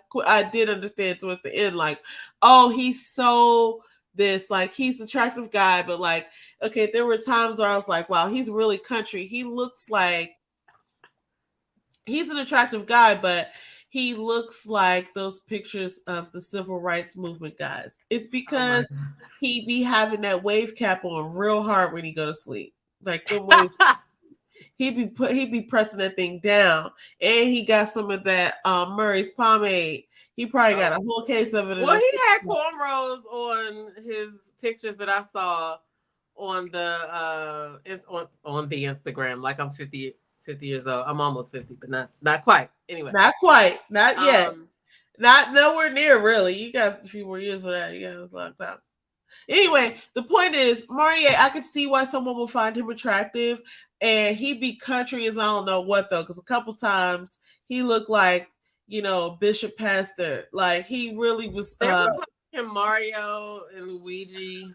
did understand towards the end, like, oh, he's so this, like, he's an attractive guy, but like, okay, there were times where I was like, wow, he's really country. He looks like he's an attractive guy, but he looks like those pictures of the civil rights movement guys. It's Oh my because god. he be having that wave cap on real hard when he go to sleep, like the waves he be pressing that thing down, and he got some of that Murray's pomade. He probably got a Oh. whole case of it in Well, his. he had cornrows on his pictures that I saw on the it's on the Instagram. Like I'm 50 years old. I'm almost 50, but not quite. Anyway. Not quite, not yet, Um not nowhere near. Really, you got a few more years for that. You got a long time. Anyway, the point is, Maurier, I could see why someone would find him attractive, and he be country as I don't know what though, because a couple times he looked like Bishop Pastor, like he really was. they were calling him Mario and Luigi.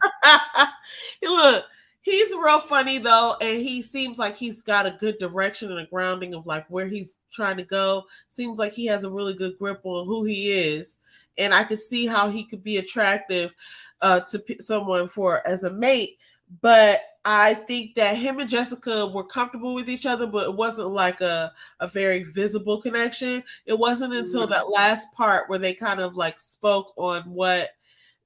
Look, he's real funny though, and he seems like he's got a good direction and a grounding of like where he's trying to go. Seems like he has a really good grip on who he is, and I could see how he could be attractive to someone for as a mate. But I think that him and Jessica were comfortable with each other, but it wasn't like a very visible connection. It wasn't until that last part where they kind of like spoke on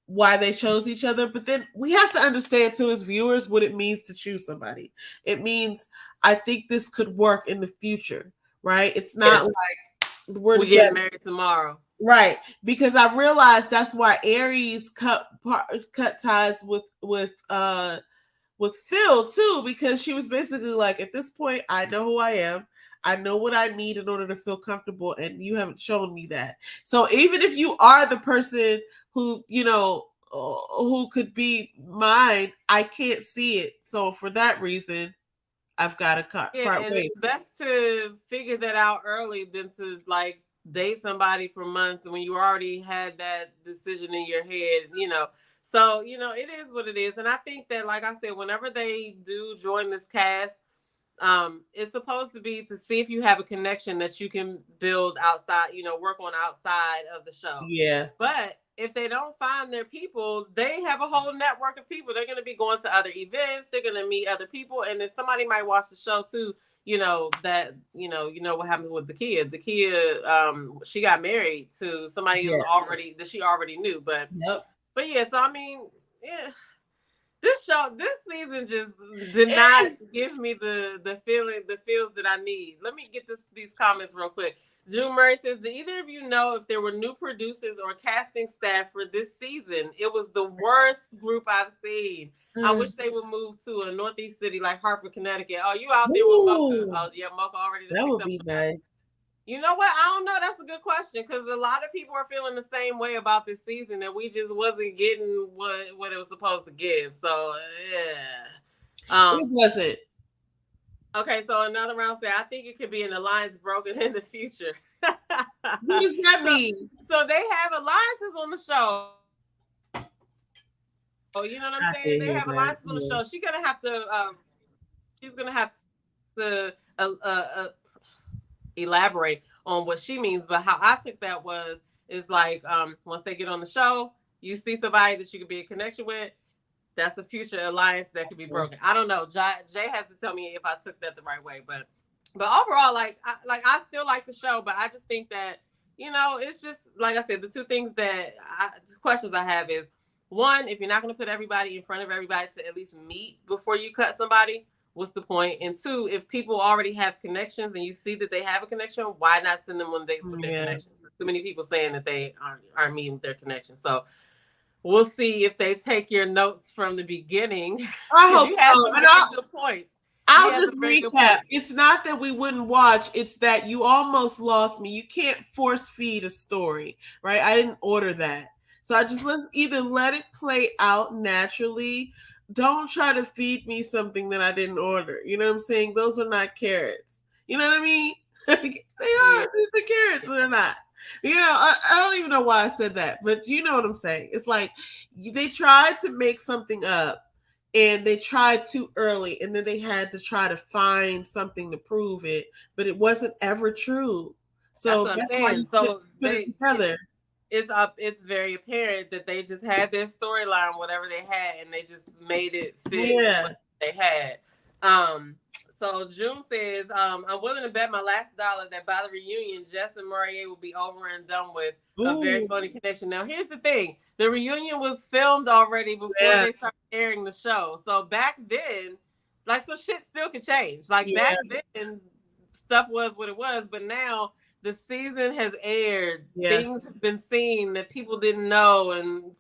why they chose each other. But then we have to understand too as viewers what it means to choose somebody. It means I think this could work in the future, right? It's not like we get married tomorrow. Right, because I realized that's why Aries cut ties with Phil too, because she was basically like, at this point, I know who I am. I know what I need in order to feel comfortable, and you haven't shown me that. So even if you are the person who who could be mine, I can't see it. So for that reason, I've got to part And ways. it's best to figure that out early than to like date somebody for months when you already had that decision in your head. So, it is what it is. And I think that, like I said, whenever they do join this cast, it's supposed to be to see if you have a connection that you can build outside, work on outside of the show. Yeah. But if they don't find their people, they have a whole network of people. They're going to be going to other events. They're going to meet other people. And then somebody might watch the show too, that, what happens with the kid. The kid, she got married to somebody who was that she already knew. But yeah, so I mean, yeah. This season just did not give me the feels that I need. Let me get these comments real quick. June Murray says, "Do either of you know if there were new producers or casting staff for this season? It was the worst group I've seen. I wish they would move to a northeast city like Hartford, Connecticut. Oh, you out there with Mocha? Oh, yeah, Mocha already. That would be nice. You know what? I don't know. That's a good question because a lot of people are feeling the same way about this season that we just wasn't getting what it was supposed to give. So yeah, it wasn't. Okay, so another round said, I think it could be an alliance broken in the future. What does that mean? So they have alliances on the show. Oh, you know what I'm saying? They have alliances on the show. She's gonna have to elaborate on what she means, but how I took that is like once they get on the show, you see somebody that you could be in connection with. That's a future alliance that could be broken. I don't know. Jay has to tell me if I took that the right way, but overall, I still like the show, but I just think that it's just like I said. The two things questions I have is one, if you're not going to put everybody in front of everybody to at least meet before you cut somebody, what's the point? And two, if people already have connections and you see that they have a connection, why not send them on dates with their connections? There's too many people saying that they aren't meeting their connections. So we'll see if they take your notes from the beginning. I hope so. And good point. I'll just recap. It's not that we wouldn't watch. It's that you almost lost me. You can't force feed a story, right? I didn't order that. So I just either let it play out naturally. Don't try to feed me something that I didn't order. You know what I'm saying? Those are not carrots. You know what I mean? Like, they Yeah. are. They're carrots. They're not. I don't even know why I said that, but you know what I'm saying. It's like they tried to make something up, and they tried too early, and then they had to try to find something to prove it, but it wasn't ever true. That's So what I'm that's why saying. you couldn't So put it together. it's very apparent that they just had their storyline, whatever they had, and they just made it fit Yeah. what they had. Um, so June says, I'm willing to bet my last dollar that by the reunion, Jess and Maurier will be over and done with. A very Ooh. funny connection. Now, here's the thing: the reunion was filmed already before Yeah. they started airing the show. So back then, like, so shit still could change. Like Yeah. back then, stuff was what it was, but now the season has aired. Yeah. Things have been seen that people didn't know, and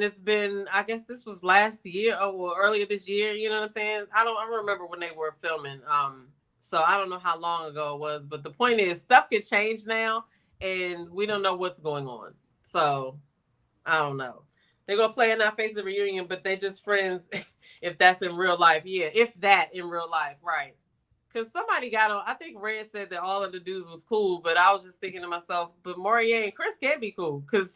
it's been, I guess this was last year or earlier this year. You know what I'm saying? I don't remember when they were filming. So I don't know how long ago it was, but the point is, stuff can change now, and we don't know what's going on. So I don't know. They're gonna play in our face of reunion, but they just friends. If that's in real life, yeah. If that in real life, right? Because somebody got on. I think Red said that all of the dudes was cool, but I was just thinking to myself, but Maurier and Chris can't be cool because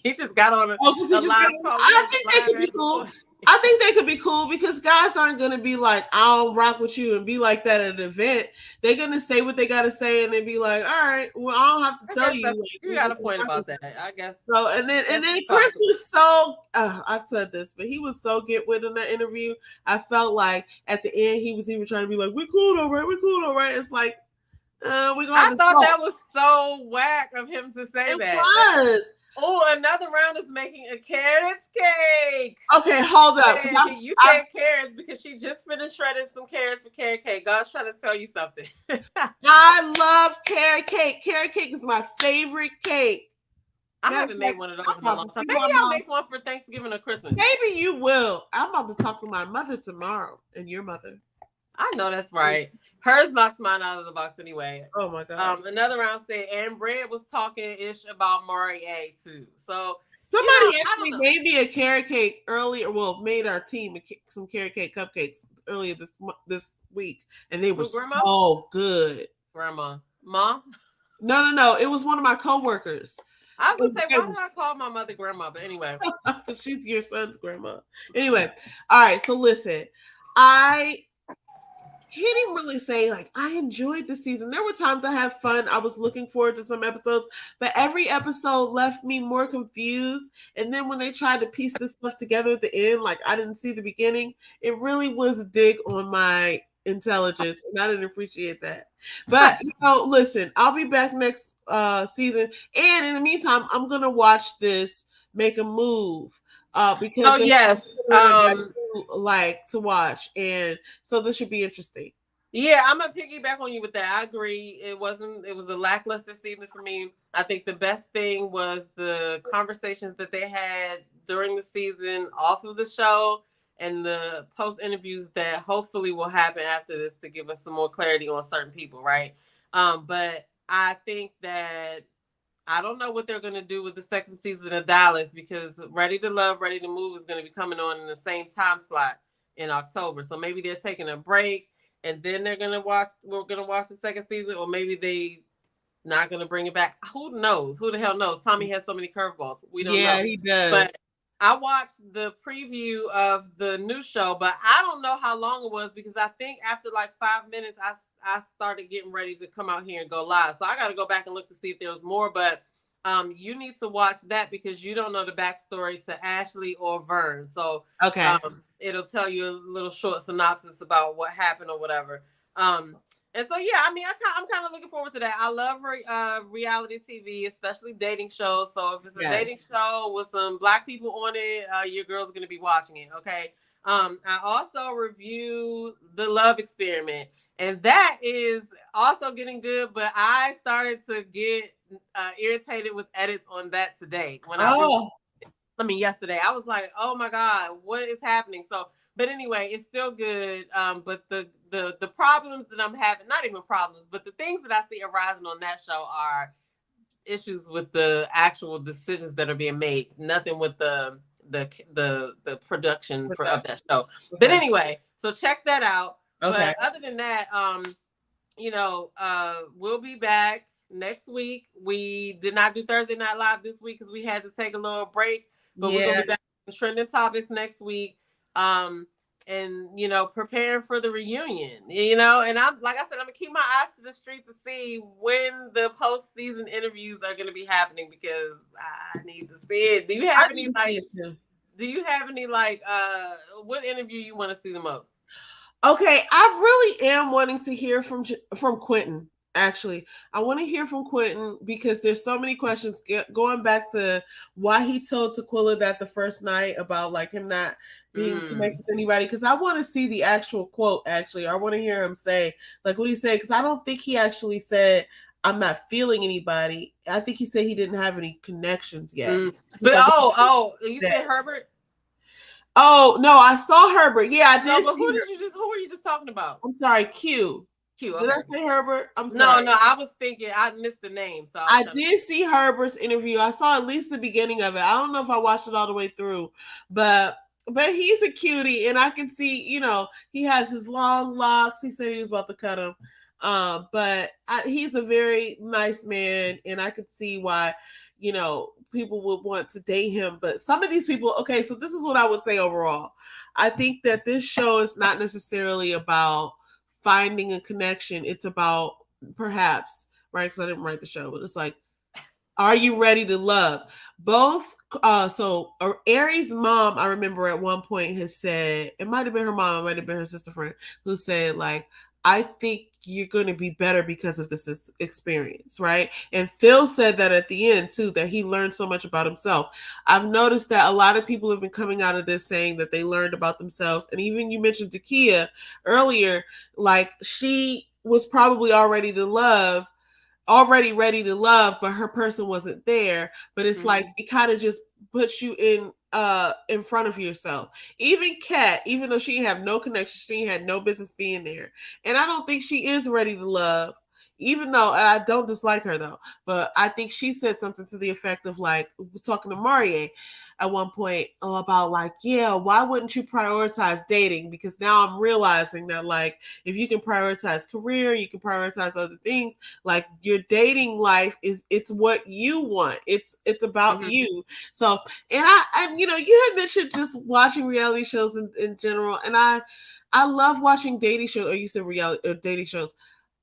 he just got on a live call. I think they could be cool. I think they could be cool because guys aren't going to be like, I'll rock with you and be like that at an event. They're going to say what they got to say and then be like, all right, well, I don't have to tell you. Like, you got a point about that, I guess. So, and then Chris was so, I said this, but he was so get with in that interview. I felt like at the end, he was even trying to be like, we cool, all right, we cool, all right. It's like, I thought that was so whack of him to say that. It was. Oh, another round is making a carrot cake. Okay, hold up. You said carrots because she just finished shredding some carrots for carrot cake. God's trying to tell you something. I love carrot cake. Carrot cake is my favorite cake. I haven't made one of those in a long time. Maybe I'll make one for Thanksgiving or Christmas. Maybe you will. I'm about to talk to my mother tomorrow and your mother. I know that's right. Hers knocked mine out of the box anyway. Oh my God. Another round said, and Red was talking ish about Maurier too. So somebody actually made me a carrot cake earlier. Well, made our team some carrot cake cupcakes earlier this week, and they were so good. Grandma, mom? No. It was one of my coworkers. I was gonna say, why did I call my mother grandma? But anyway, she's your son's grandma. Anyway, all right. So listen, I can't even really say like I enjoyed the season. There were times I had fun. I was looking forward to some episodes, but every episode left me more confused. And then when they tried to piece this stuff together at the end, like I didn't see the beginning, it really was a dig on my intelligence, and I didn't appreciate that. But listen, I'll be back next season, and in the meantime, I'm gonna watch this Make a Move. Because yes, like to watch, and so this should be interesting. Yeah, I'm gonna piggyback on you with that. I agree. It was a lackluster season for me. I think the best thing was the conversations that they had during the season off of the show and the post interviews that hopefully will happen after this to give us some more clarity on certain people, right? But I think that I don't know what they're going to do with the second season of Dallas because Ready to Love, Ready to Move is going to be coming on in the same time slot in October. So maybe they're taking a break and then we're going to watch the second season, or maybe they not going to bring it back. Who knows? Who the hell knows? Tommy has so many curveballs. We don't know. Yeah, he does. But I watched the preview of the new show, but I don't know how long it was because I think after like 5 minutes, I started getting ready to come out here and go live. So I got to go back and look to see if there was more. But you need to watch that because you don't know the backstory to Ashley or Vern. So okay, it'll tell you a little short synopsis about what happened or whatever. And so, yeah, I mean, I'm kind of looking forward to that. I love reality TV, especially dating shows. So if it's a dating show with some Black people on it, your girl's going to be watching it, okay? I also review The Love Experiment, and that is also getting good, but I started to get irritated with edits on that today. Yesterday. I was like, oh, my God, what is happening? So, but anyway, it's still good. But the problems that I'm having, not even problems, but the things that I see arising on that show are issues with the actual decisions that are being made. Nothing with the production of that show. Okay. But anyway, so check that out. Okay. But other than that, we'll be back next week. We did not do Thursday Night Live this week because we had to take a little break, but we're gonna Yeah. be back on trending topics next week. Um, and preparing for the reunion. And I'm like I said, I'm gonna keep my eyes to the street to see when the postseason interviews are gonna be happening because I need to see it. Do you have I any need to see it too. what interview you want to see the most? Okay, I really am wanting to hear from Quentin. Actually, I want to hear from Quentin because there's so many questions going back to why he told Tequila that the first night about like him not being connected to anybody. Because I want to see the actual quote. Actually, I want to hear him say like what he said because I don't think he actually said I'm not feeling anybody. I think he said he didn't have any connections yet. But you said Herbert. Oh no, I saw Herbert. Yeah, I No, did. but who were you just talking about? I'm sorry, Q. Q. Did Okay. I say Herbert? I'm sorry. No, I was thinking I missed the name, so I did see Herbert's interview. I saw at least the beginning of it. I don't know if I watched it all the way through, but he's a cutie, and I can see, he has his long locks. He said he was about to cut them, he's a very nice man, and I could see why, people would want to date him. But some of these people, okay, so this is what I would say overall. I think that this show is not necessarily about finding a connection. It's about perhaps, right? Because I didn't write the show, but it's like, are you ready to love? Both. Aries' mom, I remember at one point has said, it might have been her mom, it might have been her sister friend, who said like, I think you're going to be better because of this experience, right? And Phil said that at the end too, that he learned so much about himself. I've noticed that a lot of people have been coming out of this saying that they learned about themselves. And even you mentioned Takia earlier, like she was probably already ready to love, but her person wasn't there. But it's like it kind of just puts you in front of yourself. Even Kat, even though she have no connection, she had no business being there. And I don't think she is ready to love. Even though I don't dislike her though, but I think she said something to the effect of like was talking to Maurier at one point about like, yeah, why wouldn't you prioritize dating? Because now I'm realizing that like if you can prioritize career, you can prioritize other things. Like your dating life it's what you want. It's about you. So and you had mentioned just watching reality shows in general, and I love watching dating shows. Or you said reality or dating shows.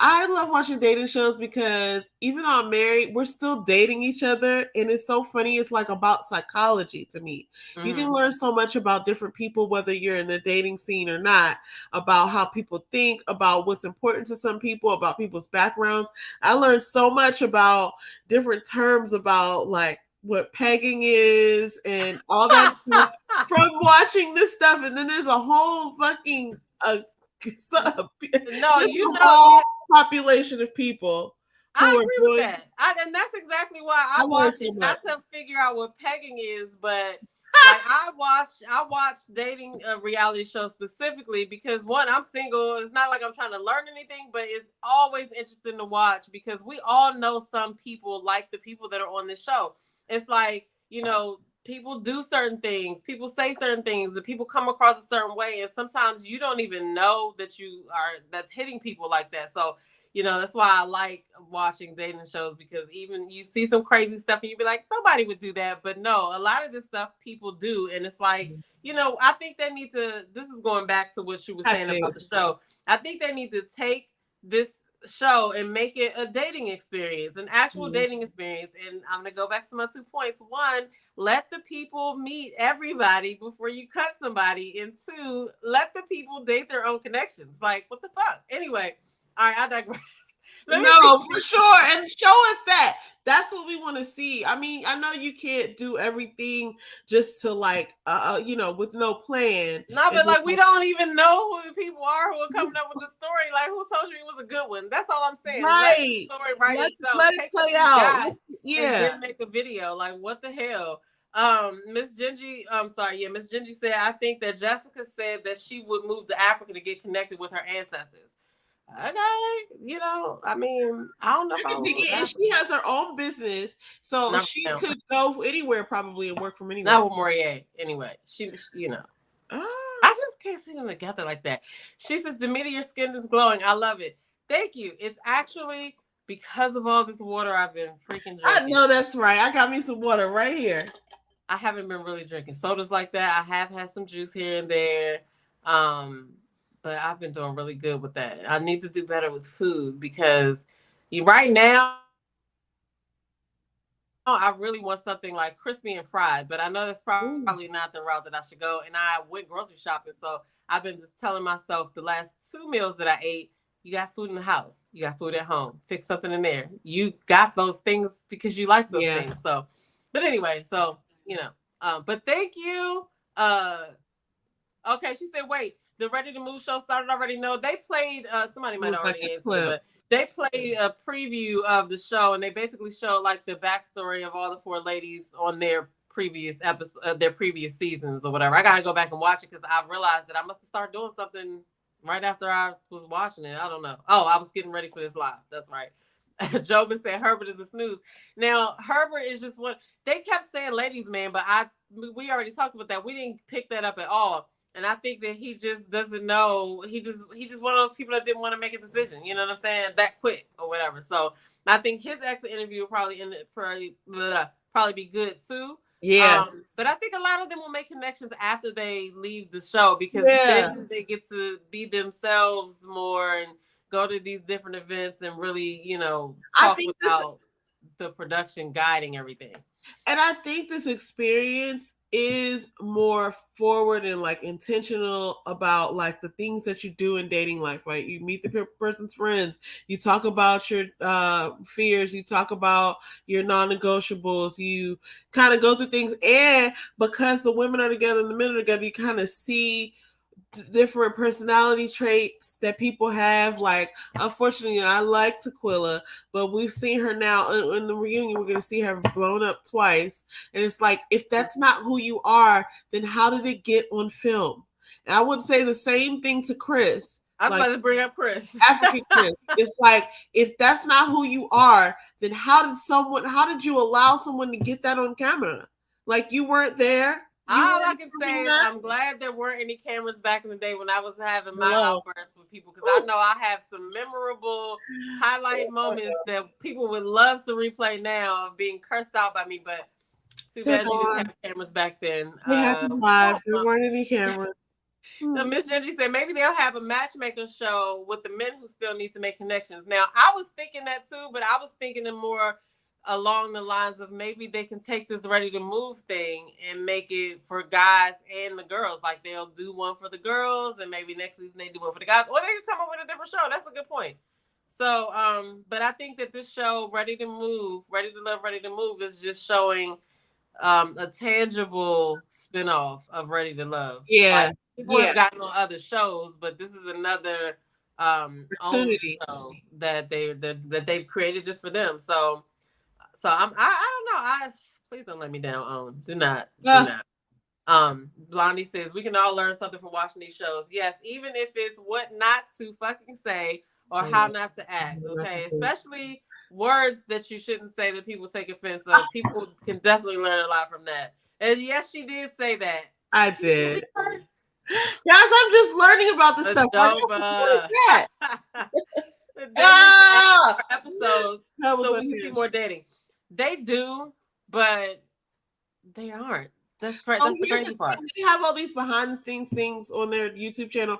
I love watching dating shows because even though I'm married, we're still dating each other. And it's so funny. It's like about psychology to me. You can learn so much about different people, whether you're in the dating scene or not, about how people think, about what's important to some people, about people's backgrounds. I learned so much about different terms about like what pegging is and all that stuff from watching this stuff. And then there's a whole fucking whole population of people who I are agree with that. And that's exactly why I watch it, not to figure out what pegging is, but like I watch dating reality shows specifically because one, I'm single. It's not like I'm trying to learn anything, but it's always interesting to watch because we all know some people like the people that are on this show. It's like, people do certain things, people say certain things, and people come across a certain way, and sometimes you don't even know that's hitting people like that. So that's why I like watching dating shows because even you see some crazy stuff and you be like, nobody would do that. But no, a lot of this stuff people do. And it's like, I think they need to, this is going back to what you were saying about the show. I think they need to take this show and make it a dating experience, an actual dating experience. And I'm going to go back to my 2 points. One, let the people meet everybody before you cut somebody. And two, let the people date their own connections. Like, what the fuck? Anyway. All right, I digress. No, for sure. And show us that. That's what we want to see. I mean, I know you can't do everything just to like, with no plan. No, but like we don't even know who the people are who are coming up with the story. Like, who told you it was a good one? That's all I'm saying. Right. Let the story write itself. Let it play out. Yeah. And then make a video. Like, what the hell? Miss Gingy, Miss Gingy said, I think that Jessica said that she would move to Africa to get connected with her ancestors. Okay, I mean, I don't know if she has her own business, so she could go anywhere probably and work from anywhere. Not with Maurier, anyway. She I just can't see them together like that. She says, Demeter, your skin is glowing. I love it. Thank you. It's actually because of all this water I've been freaking I drinking. know that's right. I got me some water right here. I haven't been really drinking sodas like that. I have had some juice here and there. Um, but I've been doing really good with that. I need to do better with food because right now I really want something like crispy and fried, but I know that's probably not the route that I should go. And I went grocery Ooh, shopping, so I've been just telling myself the last 2 meals that I ate, you got food in the house, you got food at home, fix something in there. You got those things because you like those things. So, but yeah. anyway, but thank you. Okay, she said, wait, the Ready to Move show started already. No, they played, somebody might It already was like a answered it, but clip. they played a preview of the show and they basically showed like the backstory of all the four ladies on their previous episode, their previous seasons or whatever. I got to go back and watch it because I realized that I must have started doing something right after I was watching it. I don't know. Oh, I was getting ready for this live. That's right. Jobin said Herbert is a snooze. Now Herbert is just one. They kept saying ladies man, but we already talked about that. We didn't pick that up at all. And I think that he just doesn't know. He just one of those people that didn't want to make a decision. You know what I'm saying? That quick or whatever. So I think his exit interview will probably be good too. Yeah. But I think a lot of them will make connections after they leave the show because Yeah. then they get to be themselves more and go to these different events and really, I talk think this without the production guiding everything. And I think this experience is more forward and like intentional about like the things that you do in dating life, right? You meet the person's friends, you talk about your fears, you talk about your non-negotiables, you kind of go through things, and because the women are together and the men are together, you kind of see different personality traits that people have. Like, unfortunately, I like Tequila, but we've seen her now in the reunion. We're going to see her blown up twice. And it's like, if that's not who you are, then how did it get on film? And I would say the same thing to Chris. I was Like, about to bring up Chris. African Chris. It's like, if that's not who you are, then how did you allow someone to get that on camera? Like, you weren't there. You All I weren't can doing say is that. I'm glad there weren't any cameras back in the day when I was having my Hello. outbursts with people because I know I have some memorable highlight moments that people would love to replay now of being cursed out by me. But too They're bad you didn't gone. have cameras back then. They happened live. There weren't any cameras. Miss Gingy said maybe they'll have a matchmaker show with the men who still need to make connections. Now, I was thinking that too, but I was thinking it more along the lines of maybe they can take this ready to move thing and make it for guys and the girls. Like they'll do one for the girls, and maybe next season they do one for the guys, or they can come up with a different show. That's a good point. So, but I think that this show, Ready to Move, Ready to Love, Ready to Move, is just showing a tangible spinoff of Ready to Love. Yeah. Like people Yeah. have gotten on other shows, but this is another own Opportunity. show that they've created just for them. So I don't know. I Please don't let me down. Do Uh, not. Blondie says we can all learn something from watching these shows. Yes, even if it's what not to fucking say or how not to act. Okay, especially words that you shouldn't say that people take offense of. People can definitely learn a lot from that. And yes, she did say that. I Can you believe did. her? Guys, I'm just learning about this stuff. Like, what is Adoba. that? They need to add Ah! more episodes That was so we can see unhinged. more dating. They do, but they aren't. That's correct. Oh, That's the here's the crazy part. thing. They have all these behind the scenes things on their YouTube channel.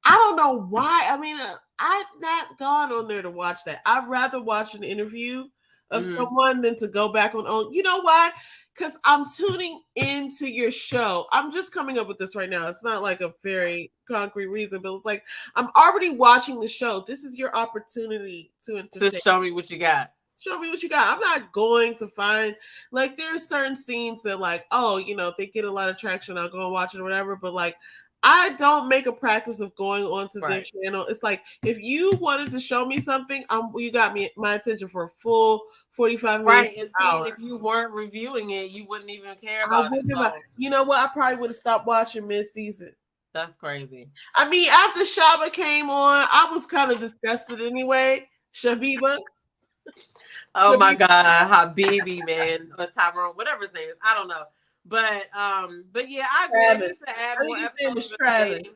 I don't know why. I mean, I've not gone on there to watch that. I'd rather watch an interview of someone than to go back on. You know why? Because I'm tuning into your show. I'm just coming up with this right now. It's not like a very concrete reason, but it's like I'm already watching the show. This is your opportunity to entertain. Just show me what you got. Show me what you got. I'm not going to find like there's certain scenes that like, oh, if they get a lot of traction, I'll go and watch it or whatever. But like I don't make a practice of going onto their channel. It's like if you wanted to show me something, you got me my attention for a full 45 minutes. Right. And see, if you weren't reviewing it, you wouldn't even care I about it. wouldn't So you know what? I probably would have stopped watching mid-season. that's crazy. I mean, after Shaba came on, I was kind of disgusted anyway. Shabiba. Oh my God, Habibi, man, or Tyrone, whatever his name is, I don't know, but yeah, I agree. They need to add more His name is episodes of Travis. dating,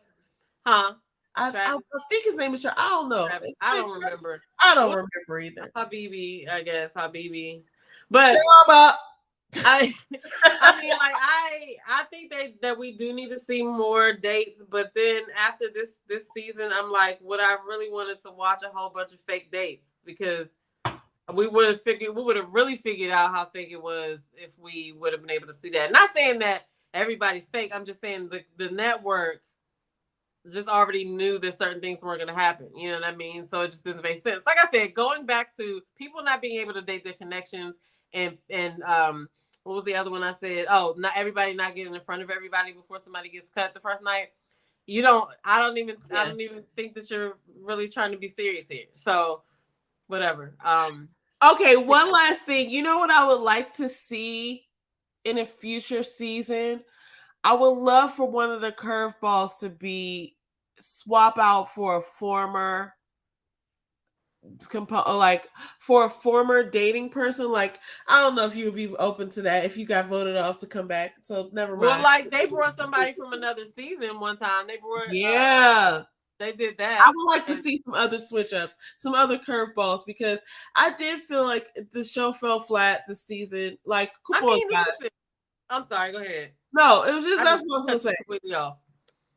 huh? I think his name is Travis. I don't know. I don't remember. I don't remember either. Habibi, I guess Habibi, but I mean, like I think that we do need to see more dates, but then after this season, I'm like, would I really wanted to watch a whole bunch of fake dates? Because we would have really figured out how fake it was if we would have been able to see that. Not saying that everybody's fake. I'm just saying the network just already knew that certain things weren't going to happen. You know what I mean? So it just doesn't make sense. Like I said, going back to people not being able to date their connections and what was the other one I said? Oh, not everybody not getting in front of everybody before somebody gets cut the first night. I don't even think that you're really trying to be serious here. So whatever. Okay, one last thing. You know what I would like to see in a future season? I would love for one of the curveballs to be swap out for a former for a former dating person. Like, I don't know if you would be open to that if you got voted off to come back. So never mind. Well, like they brought somebody from another season one time. They brought they did that. I would like to see some other switch ups, some other curveballs, because I did feel like the show fell flat this season. Like, listen, I'm sorry, go ahead. No, it was just that's what I was gonna say.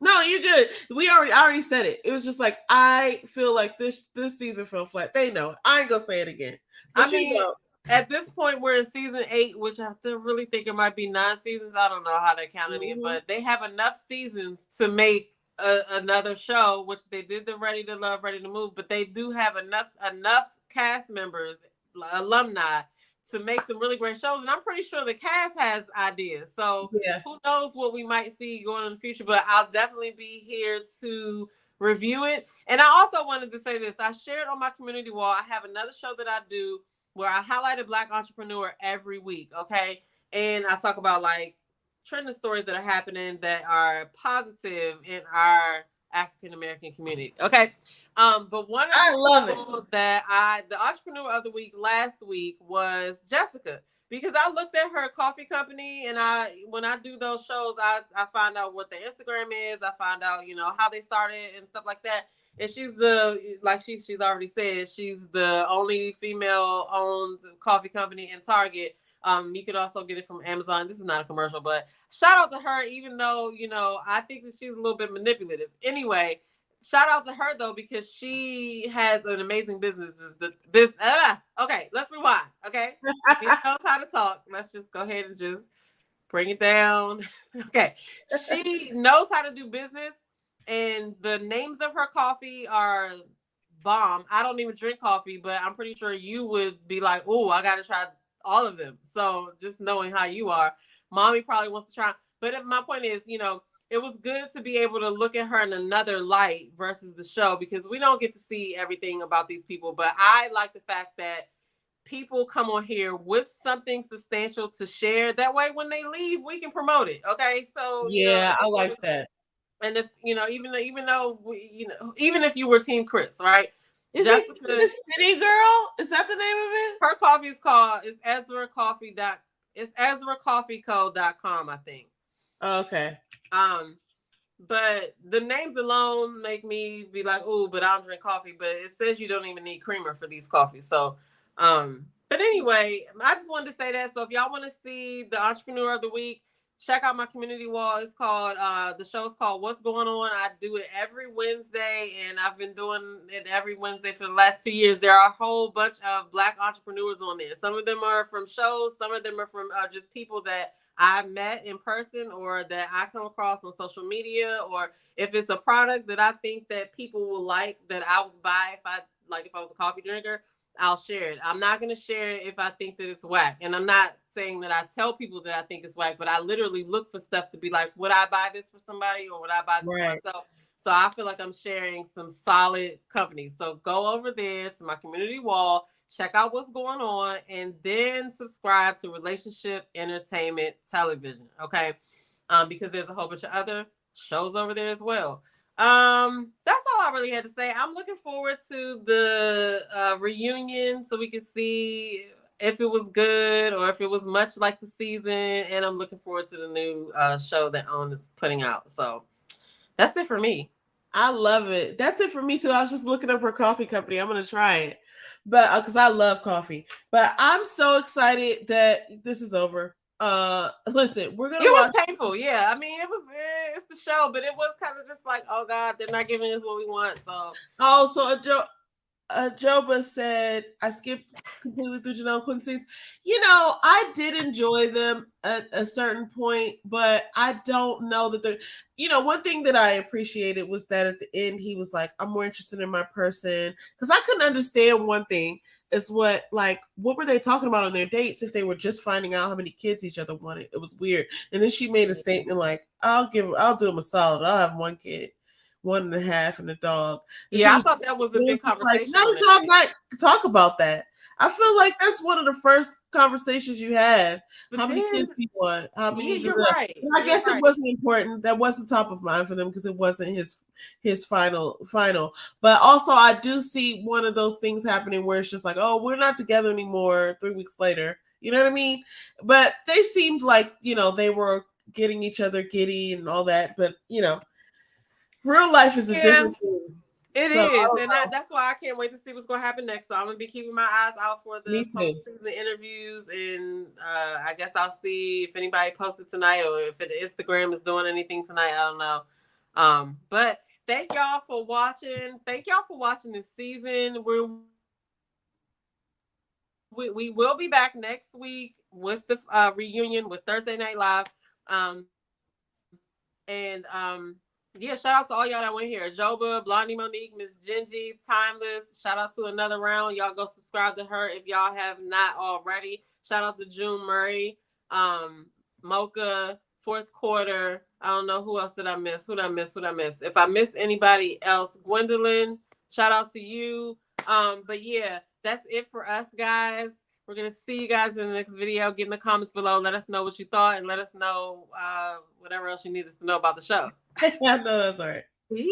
No, you're good. I already said it. It was just like I feel like this season fell flat. They know. I ain't gonna say it again. But at this point, we're in season 8, which I still really think it might be 9 seasons. I don't know how they're counting it, but they have enough seasons to make another show, which they did the Ready to Love, Ready to Move, but they do have enough cast members, alumni, to make some really great shows. And I'm pretty sure the cast has ideas. So who knows what we might see going in the future, but I'll definitely be here to review it. And I also wanted to say this. I shared on my community wall. I have another show that I do where I highlight a Black entrepreneur every week. Okay. And I talk about like trending stories that are happening that are positive in our African American community. Okay. But one of the people that the entrepreneur of the week last week was Jessica, because I looked at her coffee company, and when I do those shows, I find out what their Instagram is. I find out, how they started and stuff like that. And she's she's already said, she's the only female owned coffee company in Target. You could also get it from Amazon. This is not a commercial, but shout out to her, even though, I think that she's a little bit manipulative. Anyway, shout out to her though, because she has an amazing business. Okay, let's rewind. Okay. She knows how to talk. Let's just go ahead and just bring it down. Okay. She knows how to do business, and the names of her coffee are bomb. I don't even drink coffee, but I'm pretty sure you would be like, oh, I gotta try all of them. So just knowing how you are, mommy probably wants to try. But my point is, it was good to be able to look at her in another light versus the show, because we don't get to see everything about these people. But I like the fact that people come on here with something substantial to share. That way, when they leave, we can promote it. Okay. So I like that. And if even if you were Team Chris, right? Is Jessica, it the City Girl? Is that the name of it? Her coffee is called it's EzraCoffeeCo.com, I think. Okay. But the names alone make me be like, oh, but I don't drink coffee. But it says you don't even need creamer for these coffees. So, but anyway, I just wanted to say that. So if y'all want to see the Entrepreneur of the Week, check out my community wall. It's called, the show's called What's Going On. I do it every Wednesday, and I've been doing it every Wednesday for the last 2 years. There are a whole bunch of Black entrepreneurs on there. Some of them are from shows. Some of them are from just people that I've met in person, or that I come across on social media, or if it's a product that I think that people will like, that I would buy if I was a coffee drinker, I'll share it. I'm not going to share it if I think that it's whack. And I'm not saying that I tell people that I think it's whack, but I literally look for stuff to be like, would I buy this for somebody, or would I buy this for myself? So I feel like I'm sharing some solid companies. So go over there to my community wall, check out What's Going On, and then subscribe to Relationship Entertainment Television. Okay. Because there's a whole bunch of other shows over there as well. That's all I really had to say. I'm looking forward to the reunion, so we can see if it was good or if it was much like the season. And I'm looking forward to the new show that OWN is putting out. So that's it for me. I love it. That's it for me too. I was just looking up her coffee company. I'm gonna try it, but because I love coffee. But I'm so excited that this is over. Listen, we're It gonna was watch. painful, yeah. I mean, it was it's the show, but it was kind of just like, oh God, they're not giving us what we want. So Oh, so Joba said, I skipped completely through Janelle Quincy's. I did enjoy them at a certain point, but I don't know that they're, one thing that I appreciated was that at the end, he was like, I'm more interested in my person. Because I couldn't understand one thing is what were they talking about on their dates if they were just finding out how many kids each other wanted? It was weird. And then she made a statement like, I'll do him a solid. I'll have one kid, 1.5, and a dog. And she yeah, I was thought that was a big just like, conversation how on did their y'all date. not talk about that? I feel like that's one of the first conversations you have. But How many then, kids do you want? How yeah, many? you're right. But I You're guess it right. wasn't important. That wasn't top of mind for them because it wasn't his final. But also, I do see one of those things happening where it's just like, oh, we're not together anymore. 3 weeks later, you know what I mean? But they seemed like they were getting each other giddy and all that. But real life is a Yeah, different thing. it So I is, don't and know. that's why I can't wait to see what's going to happen next. So I'm gonna be keeping my eyes out for Me the too. post-season interviews, and I guess I'll see if anybody posted tonight or if Instagram is doing anything tonight. I don't know. But thank y'all for watching. Thank y'all for watching this season. We will be back next week with the reunion with Thursday Night Live. And yeah, shout out to all y'all that went here. Joba, Blondie Monique, Miss Gingy, Timeless. Shout out to Another Round. Y'all go subscribe to her if y'all have not already. Shout out to June Murray, Mocha, Fourth Quarter. I don't know who else did I miss. Who did I miss? Who did I miss? If I missed anybody else, Gwendolyn, shout out to you. But yeah, that's it for us, guys. We're gonna see you guys in the next video. Get in the comments below. Let us know what you thought, and let us know whatever else you need us to know about the show. I know that's all right. Peace.